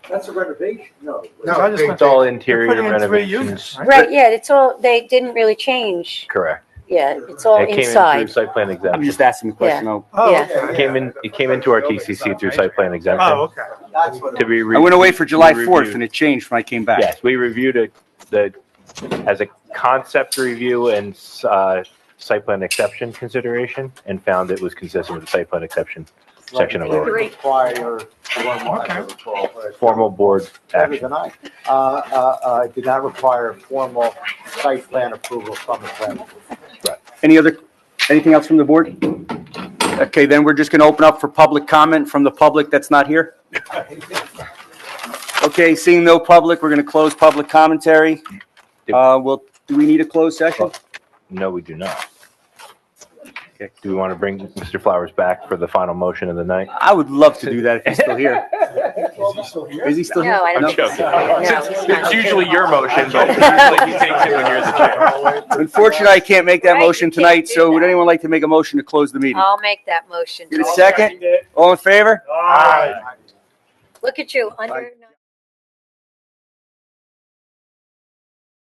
That's a renovation? No. No, I just it's all interior putting in 3 renovations. units, right? Right, yeah, it's all, they didn't really change. Correct. Yeah, it's all It came in through inside. site plan I'm exemption. just asking the question. Oh, Oh, Yeah. okay. It came into our TCC through site plan exemption. Oh, okay. That's what. To be I went away for July we 4th reviewed- and it changed when I came back. Yes, we reviewed it, as a concept review and site plan exception consideration and found it was consistent with the site plan exception section of the ordinance. Require formal, as I recall, Formal board better action. than I. Did not require formal site plan approval from the planning. Anything else from the board? Okay, then we're just going to open up for public comment from the public that's not here. Okay, seeing no public, we're going to close public commentary. Do we need a closed session? No, we do not. Okay. Do we want to bring Mr. Flowers back for the final motion of the night? I would love to do that if he's still here. Is he still here? No, I don't I'm think so. joking. No, It's usually your motion, but usually he takes it when you're the chair. Unfortunately, I can't make that Right, motion you can't tonight, do so would that. anyone like to make a motion to close the meeting? I'll make that motion. Get a second? All in favor? Aye. Look at you, under.